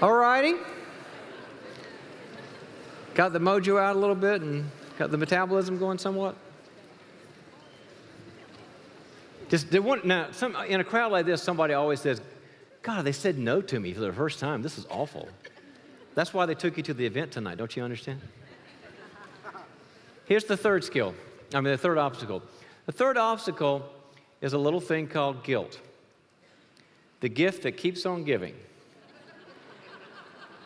all righty. Got the mojo out a little bit and got the metabolism going somewhat? Now, in a crowd like this, somebody always says, God, they said no to me for the first time. This is awful. That's why they took you to the event tonight. Don't you understand? Here's the third the third obstacle. The third obstacle is a little thing called guilt. The gift that keeps on giving.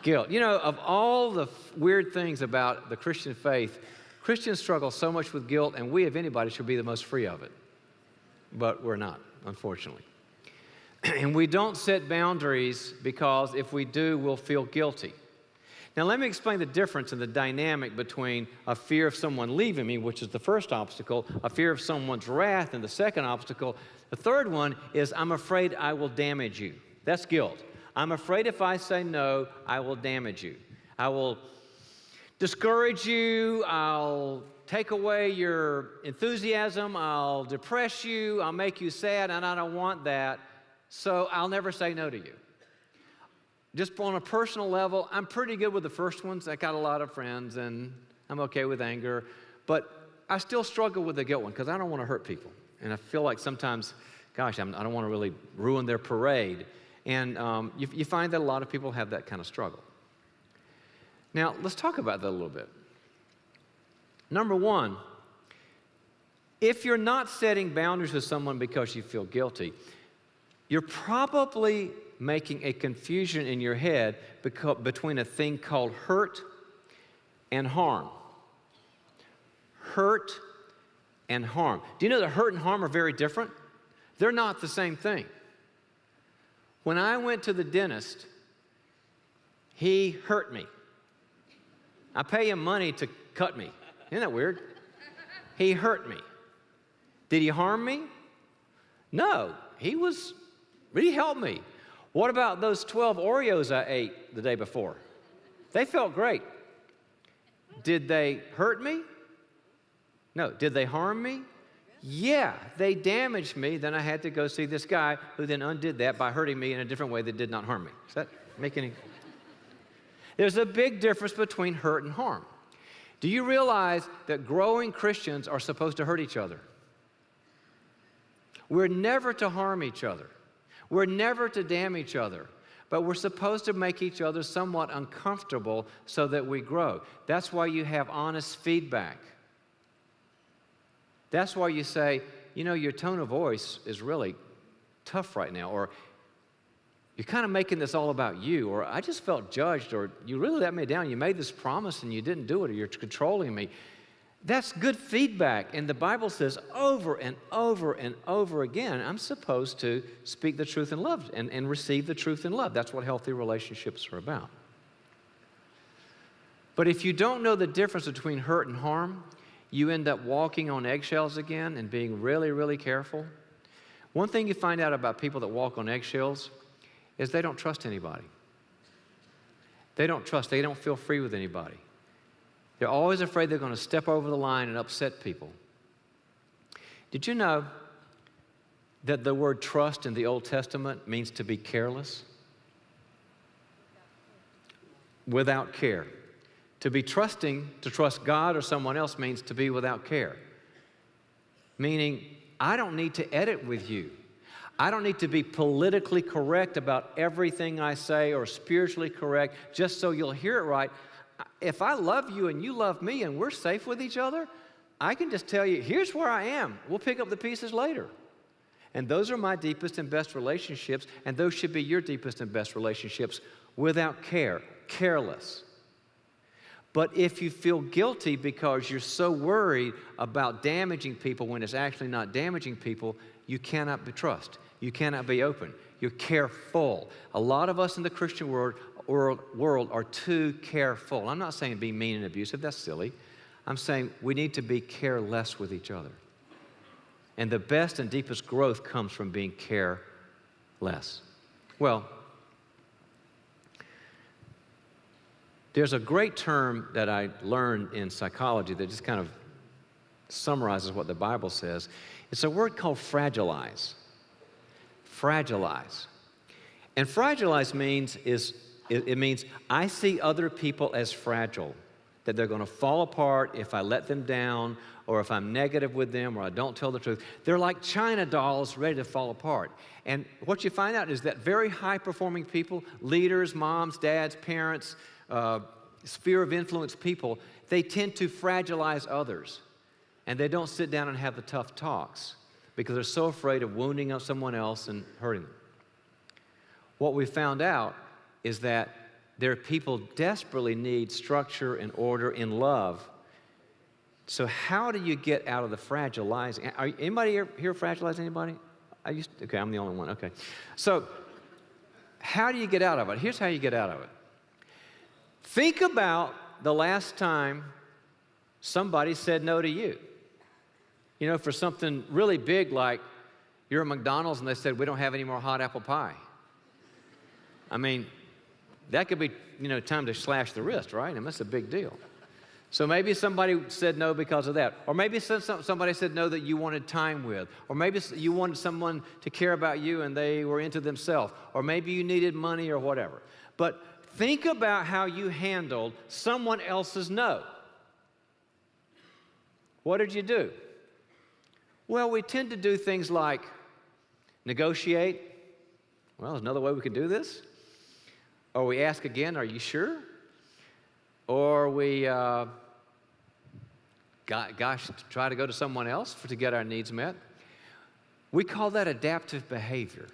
Guilt. You know, of all the weird things about the Christian faith, Christians struggle so much with guilt, and we, if anybody, should be the most free of it. But we're not, unfortunately. And we don't set boundaries because if we do, we'll feel guilty. Now, let me explain the difference in the dynamic between a fear of someone leaving me, which is the first obstacle, a fear of someone's wrath, and the second obstacle. The third one is I'm afraid I will damage you. That's guilt. I'm afraid if I say no, I will damage you. I will discourage you. I'll take away your enthusiasm. I'll depress you. I'll make you sad, and I don't want that. So I'll never say no to you. Just on a personal level, I'm pretty good with the first ones. I got a lot of friends, and I'm okay with anger. But I still struggle with the guilt one because I don't want to hurt people. And I feel like sometimes, gosh, I don't want to really ruin their parade. And you find that a lot of people have that kind of struggle. Now, let's talk about that a little bit. Number one, if you're not setting boundaries with someone because you feel guilty, you're probably making a confusion in your head between a thing called hurt and harm. Hurt and harm. Do you know that hurt and harm are very different? They're not the same thing. When I went to the dentist, he hurt me. I pay him money to cut me. Isn't that weird? He hurt me. Did he harm me? No. He helped me. What about those 12 Oreos I ate the day before? They felt great. Did they hurt me? No. Did they harm me? Yeah, they damaged me. Then I had to go see this guy who then undid that by hurting me in a different way that did not harm me. Does that make any? There's a big difference between hurt and harm. Do you realize that growing Christians are supposed to hurt each other? We're never to harm each other. We're never to damn each other. But we're supposed to make each other somewhat uncomfortable so that we grow. That's why you have honest feedback. That's why you say, you know, your tone of voice is really tough right now, or you're kind of making this all about you, or I just felt judged, or you really let me down. You made this promise and you didn't do it, or you're controlling me. That's good feedback. And the Bible says over and over and over again, I'm supposed to speak the truth in love and receive the truth in love. That's what healthy relationships are about. But if you don't know the difference between hurt and harm, you end up walking on eggshells again and being really, really careful. One thing you find out about people that walk on eggshells is they don't trust anybody. They don't feel free with anybody. They're always afraid they're going to step over the line and upset people. Did you know that the word trust in the Old Testament means to be careless? Without care. To be trusting, to trust God or someone else means to be without care. Meaning, I don't need to edit with you. I don't need to be politically correct about everything I say or spiritually correct just so you'll hear it right. If I love you and you love me and we're safe with each other, I can just tell you, here's where I am. We'll pick up the pieces later. And those are my deepest and best relationships, and those should be your deepest and best relationships without care, careless. But if you feel guilty because you're so worried about damaging people when it's actually not damaging people, you cannot be trust. You cannot be open. You're careful. A lot of us in the Christian world are too careful. I'm not saying be mean and abusive. That's silly. I'm saying we need to be careless with each other. And the best and deepest growth comes from being careless. Well, there's a great term that I learned in psychology that just kind of summarizes what the Bible says. It's a word called fragilize. Fragilize. And fragilize means I see other people as fragile, that they're going to fall apart if I let them down, or if I'm negative with them, or I don't tell the truth. They're like China dolls ready to fall apart. And what you find out is that very high-performing people, leaders, moms, dads, parents, sphere of influence people, they tend to fragilize others. And they don't sit down and have the tough talks because they're so afraid of wounding someone else and hurting them. What we found out is that There are people desperately need structure and order in love. So how do you get out of the fragilizing? Anybody here fragilize anybody? Okay, I'm the only one. Okay. So how do you get out of it? Here's how you get out of it. Think about the last time somebody said no to you. You know, for something really big like you're at McDonald's and they said, we don't have any more hot apple pie. I mean, that could be, time to slash the wrist, right? I mean, that's a big deal. So maybe somebody said no because of that. Or maybe somebody said no that you wanted time with. Or maybe you wanted someone to care about you and they were into themselves. Or maybe you needed money or whatever. But think about how you handled someone else's no. What did you do? Well, we tend to do things like negotiate. Well, there's another way we could do this. Or we ask again, are you sure? Or we, try to go to someone else to get our needs met. We call that adaptive behavior.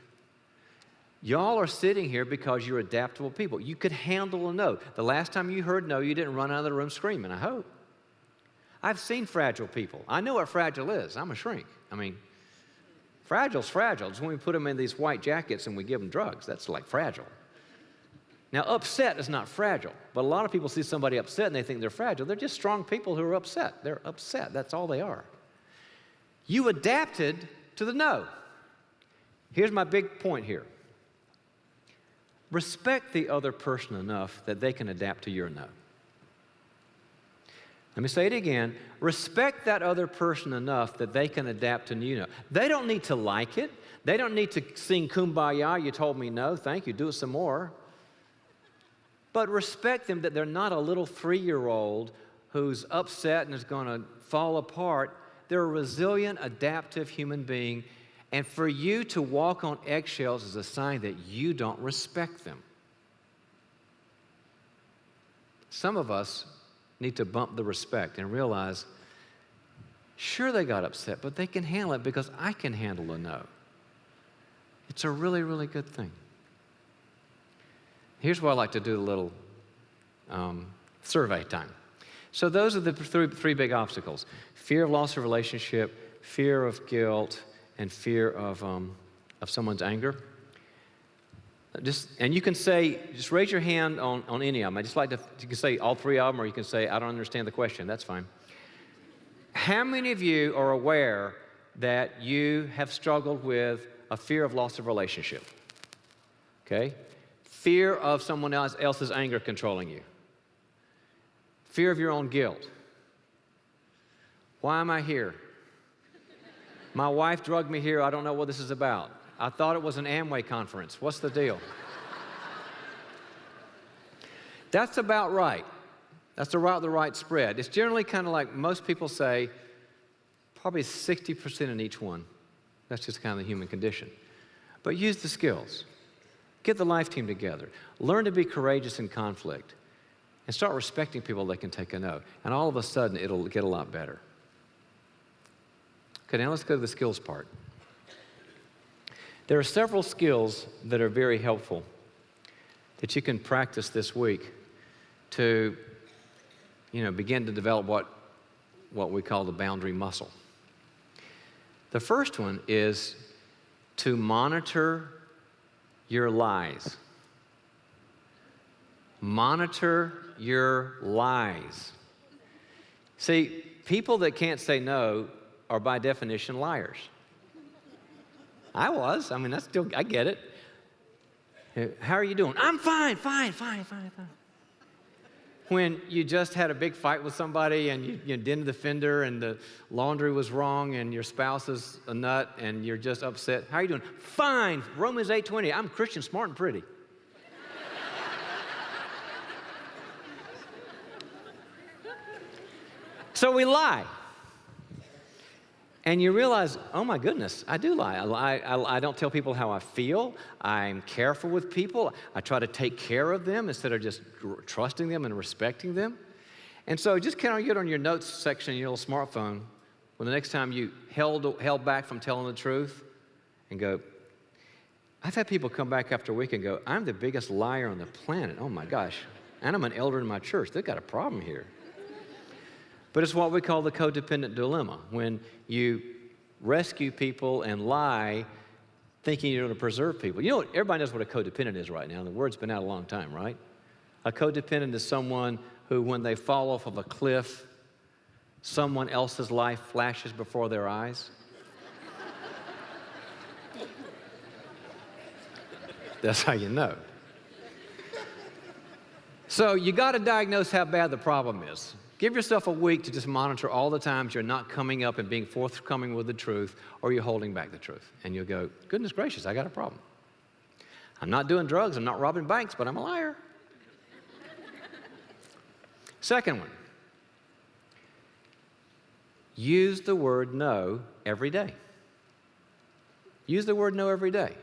Y'all are sitting here because you're adaptable people. You could handle a no. The last time you heard no, you didn't run out of the room screaming, I hope. I've seen fragile people. I know what fragile is. I'm a shrink. I mean, fragile's fragile. It's when we put them in these white jackets and we give them drugs. That's like fragile. Now, upset is not fragile, but a lot of people see somebody upset and they think they're fragile. They're just strong people who are upset. They're upset. That's all they are. You adapted to the no. Here's my big point here. Respect the other person enough that they can adapt to your no. Let me say it again. Respect that other person enough that they can adapt to you no. They don't need to like it. They don't need to sing Kumbaya, you told me no, thank you, do it some more. But respect them that they're not a little 3-year-old who's upset and is going to fall apart. They're a resilient, adaptive human being. And for you to walk on eggshells is a sign that you don't respect them. Some of us need to bump the respect and realize, sure, they got upset, but they can handle it because I can handle a no. It's a really, really good thing. Here's what I like to do a little survey time. So those are the three big obstacles: fear of loss of relationship, fear of guilt, and fear of someone's anger. And you can say, just raise your hand on any of them. I just like you can say all 3 of them, or you can say, I don't understand the question. That's fine. How many of you are aware that you have struggled with a fear of loss of relationship? Okay? Fear of someone else's anger controlling you. Fear of your own guilt. Why am I here? My wife drugged me here. I don't know what this is about. I thought it was an Amway conference. What's the deal? That's about right. That's about the right spread. It's generally kind of like most people say, probably 60% in each one. That's just kind of the human condition. But use the skills. Get the life team together. Learn to be courageous in conflict. And start respecting people that can take a no. And all of a sudden, it'll get a lot better. Okay, now let's go to the skills part. There are several skills that are very helpful that you can practice this week to, begin to develop what we call the boundary muscle. The first one is to monitor your lies. Monitor your lies. See, people that can't say no are by definition liars. I get it. How are you doing? I'm fine. When you just had a big fight with somebody and you dented the fender and the laundry was wrong and your spouse is a nut and you're just upset. How are you doing? Fine. Romans 8:20. I'm Christian, smart and pretty. So we lie. And you realize, oh my goodness, I do lie. I don't tell people how I feel. I'm careful with people. I try to take care of them instead of just trusting them and respecting them. And so just kind of get on your notes section in your little smartphone when the next time you held back from telling the truth and go, I've had people come back after a week and go, I'm the biggest liar on the planet. Oh my gosh. And I'm an elder in my church. They've got a problem here. But it's what we call the codependent dilemma, when you rescue people and lie thinking you're going to preserve people. You know what? Everybody knows what a codependent is right now. The word's been out a long time, right? A codependent is someone who, when they fall off of a cliff, someone else's life flashes before their eyes. That's how you know. So you got to diagnose how bad the problem is. Give yourself a week to just monitor all the times you're not coming up and being forthcoming with the truth, or you're holding back the truth. And you'll go, goodness gracious, I got a problem. I'm not doing drugs, I'm not robbing banks, but I'm a liar. Second one, use the word no every day. Use the word no every day.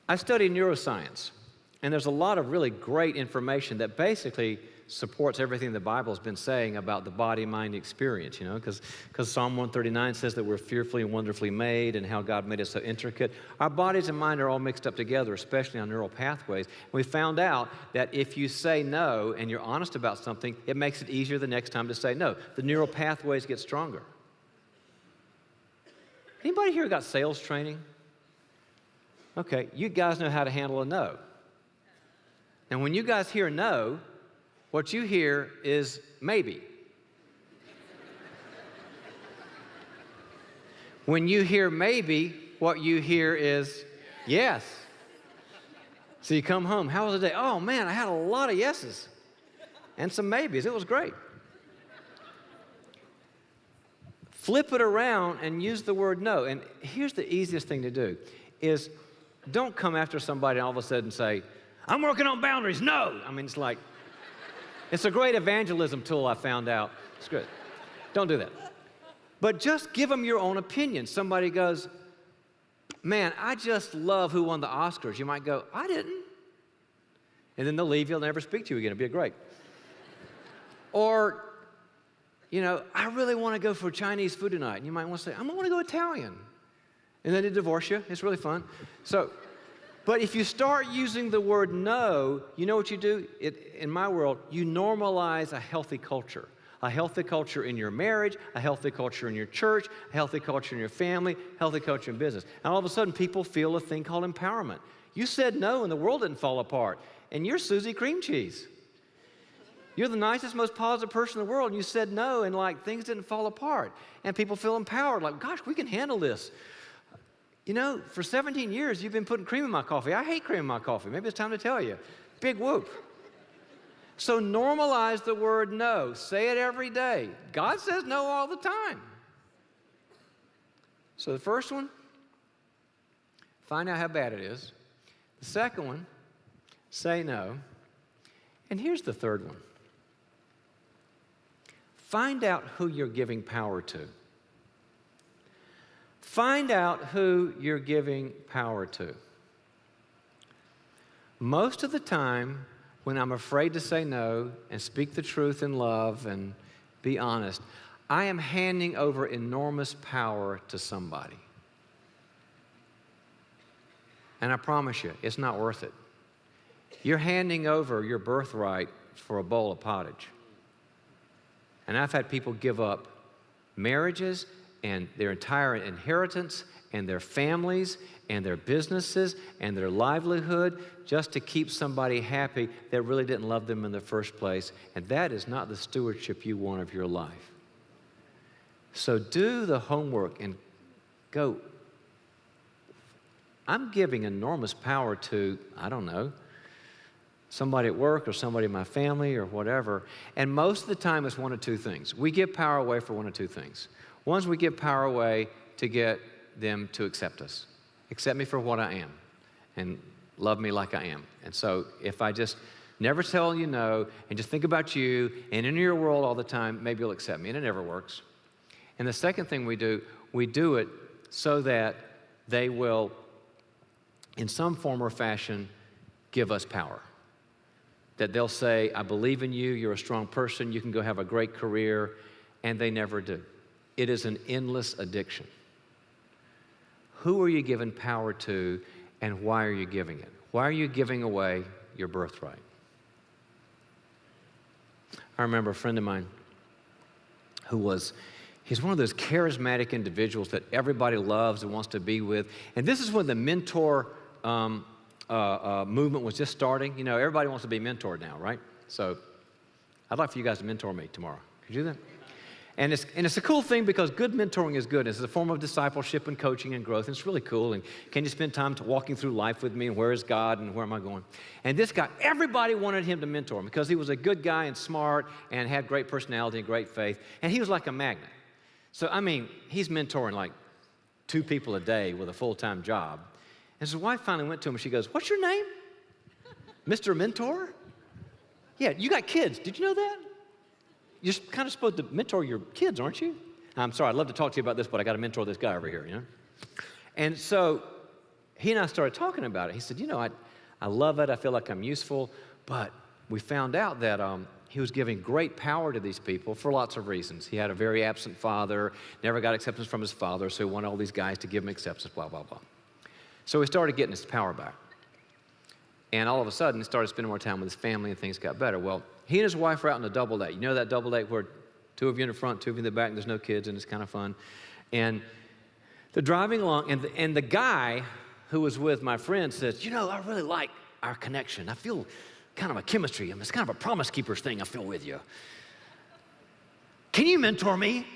I study neuroscience, and there's a lot of really great information that basically supports everything the Bible's been saying about the body-mind experience, you know, because Psalm 139 says that we're fearfully and wonderfully made and how God made us so intricate. Our bodies and mind are all mixed up together, especially on neural pathways. We found out that if you say no and you're honest about something, it makes it easier the next time to say no. The neural pathways get stronger. Anybody here got sales training? Okay, you guys know how to handle a no. And when you guys hear no, what you hear is maybe. When you hear maybe, what you hear is yes. So you come home, how was the day? Oh man, I had a lot of yeses and some maybes. It was great. Flip it around and use the word no. And here's the easiest thing to do is don't come after somebody and all of a sudden say, I'm working on boundaries. No. I mean, it's a great evangelism tool, I found out. It's good. Don't do that. But just give them your own opinion. Somebody goes, man, I just love who won the Oscars. You might go, I didn't. And then they'll leave you. They'll never speak to you again. It'll be great. Or, you know, I really want to go for Chinese food tonight. And you might want to say, I want to go Italian. And then they divorce you. It's really fun. But if you start using the word no, you know what you do? In my world, you normalize a healthy culture. A healthy culture in your marriage, a healthy culture in your church, a healthy culture in your family, healthy culture in business. And all of a sudden, people feel a thing called empowerment. You said no and the world didn't fall apart. And you're Susie Cream Cheese. You're the nicest, most positive person in the world, and you said no, and things didn't fall apart. And people feel empowered, gosh, we can handle this. You know, for 17 years, you've been putting cream in my coffee. I hate cream in my coffee. Maybe it's time to tell you. Big whoop. So normalize the word no. Say it every day. God says no all the time. So the first one, find out how bad it is. The second one, say no. And here's the third one. Find out who you're giving power to. Find out who you're giving power to. Most of the time, when I'm afraid to say no and speak the truth in love and be honest, I am handing over enormous power to somebody. And I promise you, it's not worth it. You're handing over your birthright for a bowl of pottage. And I've had people give up marriages and their entire inheritance and their families and their businesses and their livelihood just to keep somebody happy that really didn't love them in the first place. And that is not the stewardship you want of your life. So do the homework and go, I'm giving enormous power to, I don't know, somebody at work or somebody in my family or whatever. And most of the time it's one of two things. We give power away for one of two things. One is we give power away to get them to accept us. Accept me for what I am and love me like I am. And so if I just never tell you no and just think about you and in your world all the time, maybe you'll accept me. And it never works. And the second thing we do it so that they will, in some form or fashion, give us power. That they'll say, I believe in you, you're a strong person, you can go have a great career, and they never do. It is an endless addiction. Who are you giving power to, And why are you giving it? Why are you giving away your birthright? I remember a friend of mine he's one of those charismatic individuals that everybody loves and wants to be with. And this is when the mentor movement was just starting. You know, everybody wants to be mentored now, right? So I'd like for you guys to mentor me tomorrow. Could you do that? And it's a cool thing because good mentoring is good. It's a form of discipleship and coaching and growth. And it's really cool. And can you spend time walking through life with me and where is God and where am I going? And this guy, everybody wanted him to mentor him because he was a good guy and smart and had great personality and great faith. And he was like a magnet. So, I mean, he's mentoring like 2 people a day with a full-time job. And his wife finally went to him and she goes, "What's your name? Mr. Mentor? Yeah, you got kids. Did you know that? You're kind of supposed to mentor your kids, aren't you?" "I'm sorry, I'd love to talk to you about this, but I got to mentor this guy over here, you know?" And so he and I started talking about it. He said, "You know, I love it. I feel like I'm useful." But we found out that he was giving great power to these people for lots of reasons. He had a very absent father, never got acceptance from his father, so he wanted all these guys to give him acceptance, blah, blah, blah. So he started getting his power back. And all of a sudden, he started spending more time with his family and things got better. Well, he and his wife were out on a double date. You know that double date where 2 of you in the front, 2 of you in the back, and there's no kids, and it's kind of fun. And they're driving along, and the guy who was with my friend says, "You know, I really like our connection. I feel kind of a chemistry. It's kind of a promise keepers thing I feel with you. Can you mentor me?"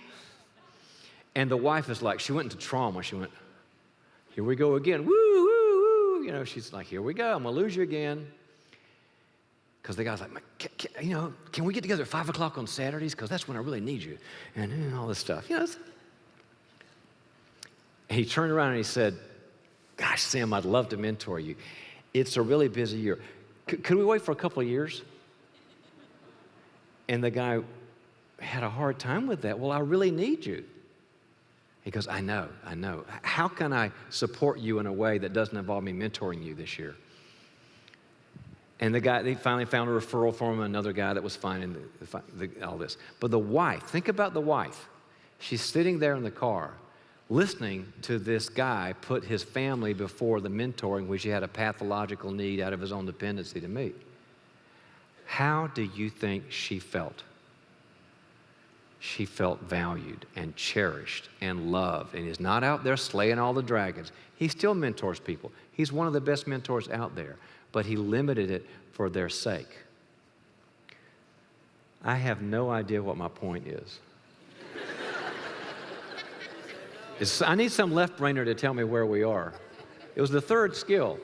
And the wife is like, she went into trauma. She went, "Here we go again. Woo, woo, woo." You know, she's like, "Here we go. I'm going to lose you again." Because the guy's like, "Can we get together at 5 o'clock on Saturdays? Because that's when I really need you." And all this stuff. You know. And he turned around and he said, "Gosh, Sam, I'd love to mentor you. It's a really busy year. Could we wait for a couple of years?" And the guy had a hard time with that. "Well, I really need you." He goes, I know. How can I support you in a way that doesn't involve me mentoring you this year?" And the guy, they finally found a referral for him, another guy that was finding all this. But the wife, think about the wife. She's sitting there in the car listening to this guy put his family before the mentoring, which he had a pathological need out of his own dependency to meet. How do you think she felt? She felt valued and cherished and loved, and he's not out there slaying all the dragons. He still mentors people. He's one of the best mentors out there, but he limited it for their sake. I have no idea what my point is. I need some left-brainer to tell me where we are. It was the third skill.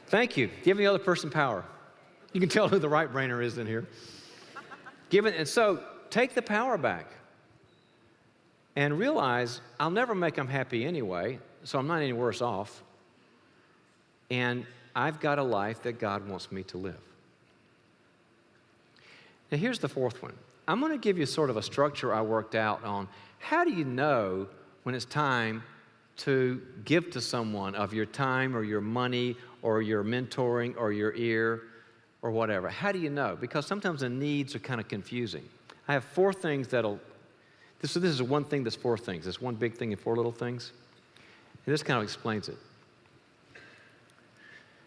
Thank you. Giving the other person power. You can tell who the right-brainer is in here. And so take the power back and realize I'll never make them happy anyway, so I'm not any worse off. And I've got a life that God wants me to live. Now here's the fourth one. I'm going to give you sort of a structure I worked out on how do you know when it's time to give to someone of your time or your money or your mentoring or your ear or whatever. How do you know? Because sometimes the needs are kind of confusing. I have 4 things this is one thing that's 4 things. It's one big thing and 4 little things. And this kind of explains it.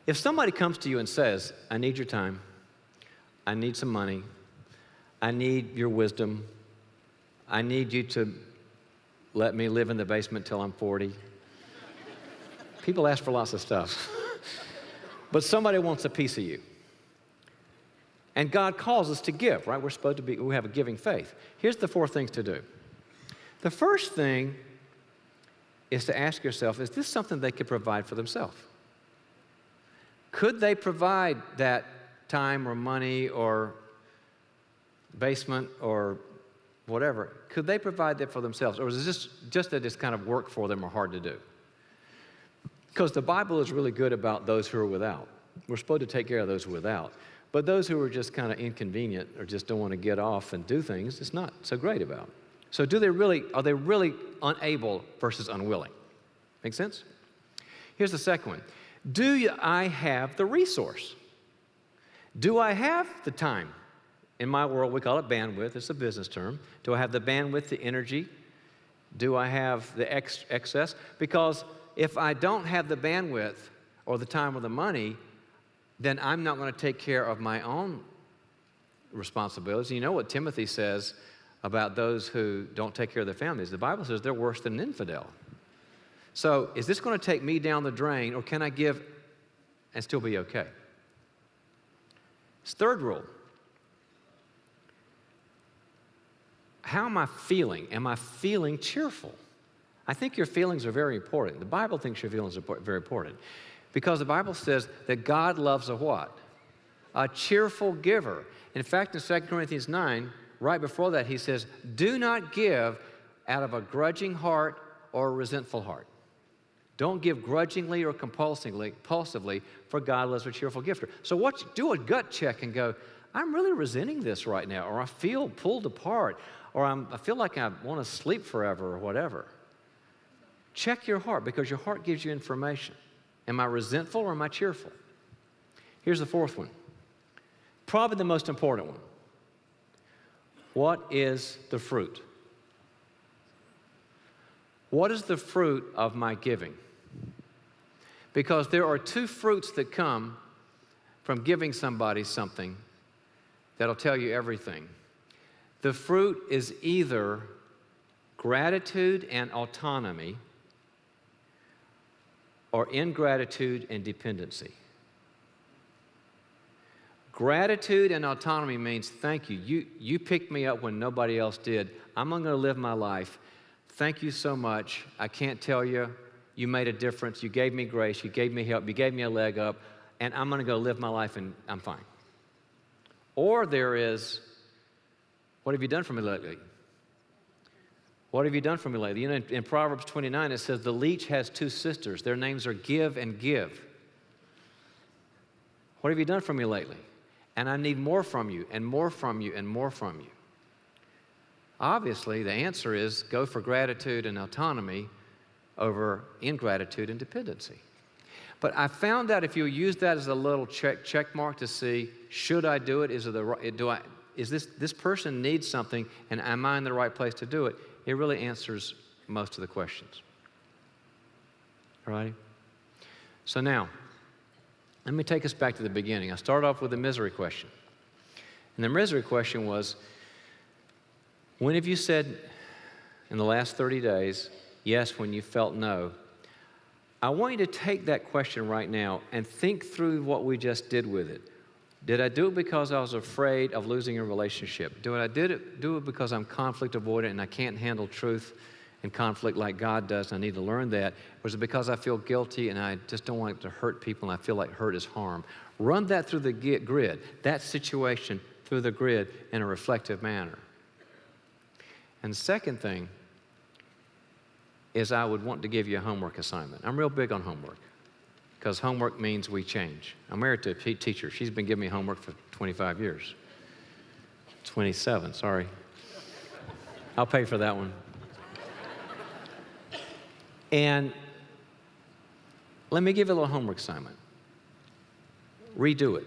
If somebody comes to you and says, "I need your time, I need some money, I need your wisdom, I need you to let me live in the basement till I'm 40. People ask for lots of stuff. But somebody wants a piece of you. And God calls us to give, right? We have a giving faith. Here's the 4 things to do. The first thing is to ask yourself, is this something they could provide for themselves? Could they provide that time or money or basement or whatever? Could they provide that for themselves? Or is this just that it's kind of work for them or hard to do? Because the Bible is really good about those who are without. We're supposed to take care of those who are without. But those who are just kind of inconvenient or just don't want to get off and do things, it's not so great about. So are they really unable versus unwilling? Make sense? Here's the second one. Do I have the resource? Do I have the time? In my world, we call it bandwidth. It's a business term. Do I have the bandwidth, the energy? Do I have the excess? Because if I don't have the bandwidth or the time or the money, then I'm not going to take care of my own responsibilities. You know what Timothy says about those who don't take care of their families? The Bible says they're worse than an infidel. So is this going to take me down the drain, or can I give and still be okay? It's third rule. How am I feeling? Am I feeling cheerful? I think your feelings are very important. The Bible thinks your feelings are very important because the Bible says that God loves a what? A cheerful giver. In fact, in 2 Corinthians 9, right before that, he says, do not give out of a grudging heart or a resentful heart. Don't give grudgingly or compulsively, for God loves a cheerful giver. So do a gut check and go, I'm really resenting this right now, or I feel pulled apart, or I feel like I want to sleep forever, or whatever. Check your heart, because your heart gives you information. Am I resentful or am I cheerful? Here's the fourth one. Probably the most important one. What is the fruit? What is the fruit of my giving? Because there are two fruits that come from giving somebody something that'll tell you everything. The fruit is either gratitude and autonomy, or ingratitude and dependency. Gratitude and autonomy means thank you. You picked me up when nobody else did. I'm going to live my life. Thank you so much. I can't tell you. You made a difference. You gave me grace. You gave me help. You gave me a leg up. And I'm going to go live my life and I'm fine. Or there is, what have you done for me lately? What have you done for me lately? You know, in Proverbs 29, it says the leech has two sisters. Their names are give and give. What have you done for me lately? And I need more from you, and more from you, and more from you. Obviously, the answer is go for gratitude and autonomy over ingratitude and dependency. But I found out if you use that as a little check mark to see, should I do it? Is this person needs something, and am I in the right place to do it? It really answers most of the questions. All right? So now, let me take us back to the beginning. I started off with the misery question. And the misery question was, when have you said in the last 30 days, yes, when you felt no? I want you to take that question right now and think through what we just did with it. Did I do it because I was afraid of losing a relationship? Do it because I'm conflict avoidant and I can't handle truth and conflict like God does, and I need to learn that? Or is it because I feel guilty and I just don't want it to hurt people and I feel like hurt is harm? Run that through the grid, that situation through the grid in a reflective manner. And the second thing is I would want to give you a homework assignment. I'm real big on homework because homework means we change. I'm married to a teacher. She's been giving me homework for 25 years. 27, sorry. I'll pay for that one. And let me give you a little homework assignment. Redo it.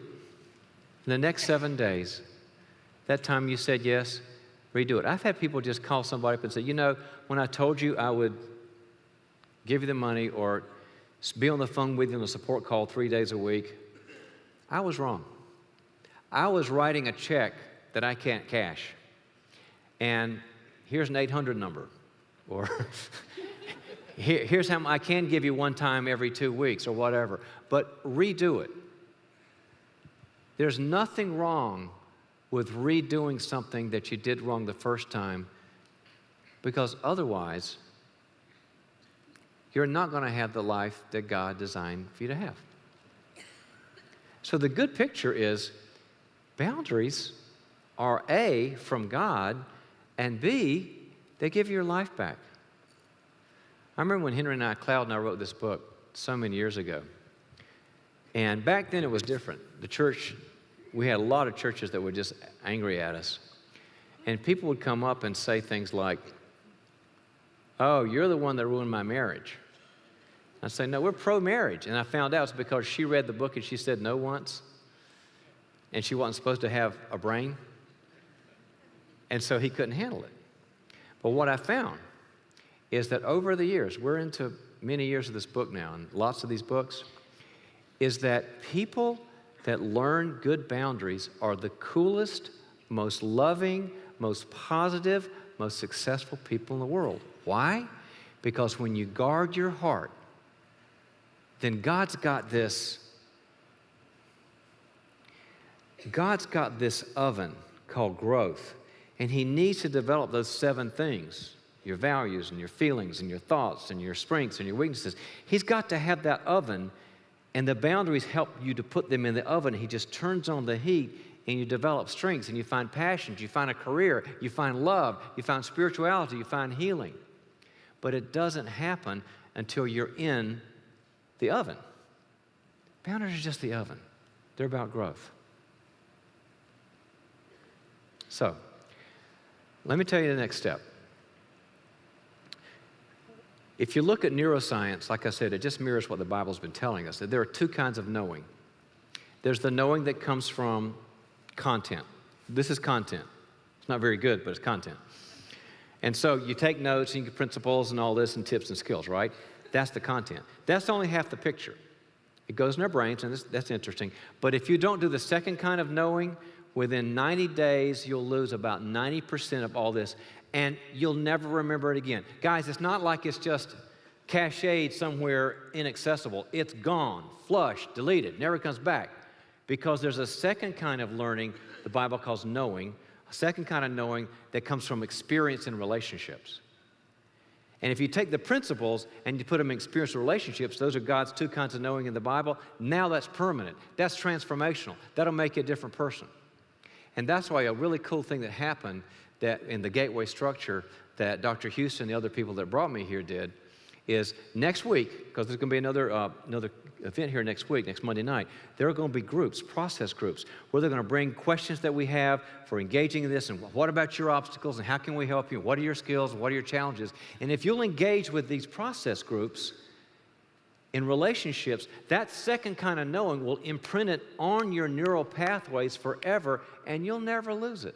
In the next 7 days, that time you said yes, redo it. I've had people just call somebody up and say, you know, when I told you I would give you the money or be on the phone with you on a support call 3 days a week, I was wrong. I was writing a check that I can't cash. And here's an 800 number. Or here's how I can give you one time every 2 weeks or whatever. But redo it. There's nothing wrong with redoing something that you did wrong the first time, because otherwise you're not going to have the life that God designed for you to have. So the good picture is boundaries are A, from God, and B, they give you your life back. I remember when Cloud and I wrote this book so many years ago. And back then it was different. The church, we had a lot of churches that were just angry at us. And people would come up and say things like, oh, you're the one that ruined my marriage. I'd say, no, we're pro-marriage. And I found out it's because she read the book and she said no once. And she wasn't supposed to have a brain. And so he couldn't handle it. But what I found is that over the years, we're into many years of this book now, and lots of these books, is that people that learn good boundaries are the coolest, most loving, most positive, most successful people in the world. Why? Because when you guard your heart, then God's got this oven called growth, and He needs to develop those 7 things, your values and your feelings and your thoughts and your strengths and your weaknesses. He's got to have that oven, and the boundaries help you to put them in the oven. He just turns on the heat, and you develop strengths, and you find passions, you find a career, you find love, you find spirituality, you find healing. But it doesn't happen until you're in the oven. Boundaries are just the oven. They're about growth. So, let me tell you the next step. If you look at neuroscience, like I said, it just mirrors what the Bible's been telling us, that there are 2 kinds of knowing. There's the knowing that comes from content. This is content. It's not very good, but it's content. And so you take notes and you get principles and all this and tips and skills, right? That's the content. That's only half the picture. It goes in our brains, and that's interesting. But if you don't do the second kind of knowing, within 90 days, you'll lose about 90% of all this, and you'll never remember it again. Guys, it's not like it's just cached somewhere inaccessible. It's gone, flushed, deleted, never comes back. Because there's a second kind of learning the Bible calls knowing, a second kind of knowing that comes from experience in relationships. And if you take the principles and you put them in experiential relationships, those are God's 2 kinds of knowing in the Bible. Now that's permanent. That's transformational. That'll make you a different person. And that's why a really cool thing that happened that in the Gateway structure that Dr. Houston and the other people that brought me here did is next week, because there's going to be another event here next week, next Monday night, there are going to be groups, process groups, where they're going to bring questions that we have for engaging in this, and what about your obstacles, and how can we help you, what are your skills, what are your challenges. And if you'll engage with these process groups in relationships, that second kind of knowing will imprint it on your neural pathways forever, and you'll never lose it.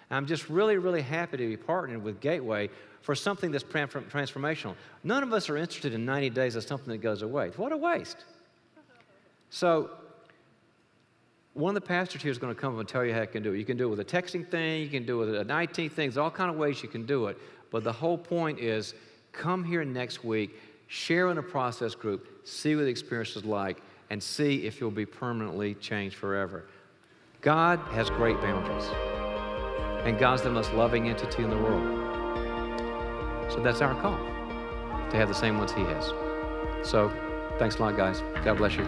I'm just really, really happy to be partnering with Gateway for something that's transformational. None of us are interested in 90 days of something that goes away. What a waste. So, one of the pastors here is going to come up and tell you how you can do it. You can do it with a texting thing, you can do it with an IT thing, there's all kind of ways you can do it. But the whole point is, come here next week, share in a process group, see what the experience is like, and see if you'll be permanently changed forever. God has great boundaries, and God's the most loving entity in the world. So that's our call, to have the same ones He has. So, thanks a lot, guys. God bless you.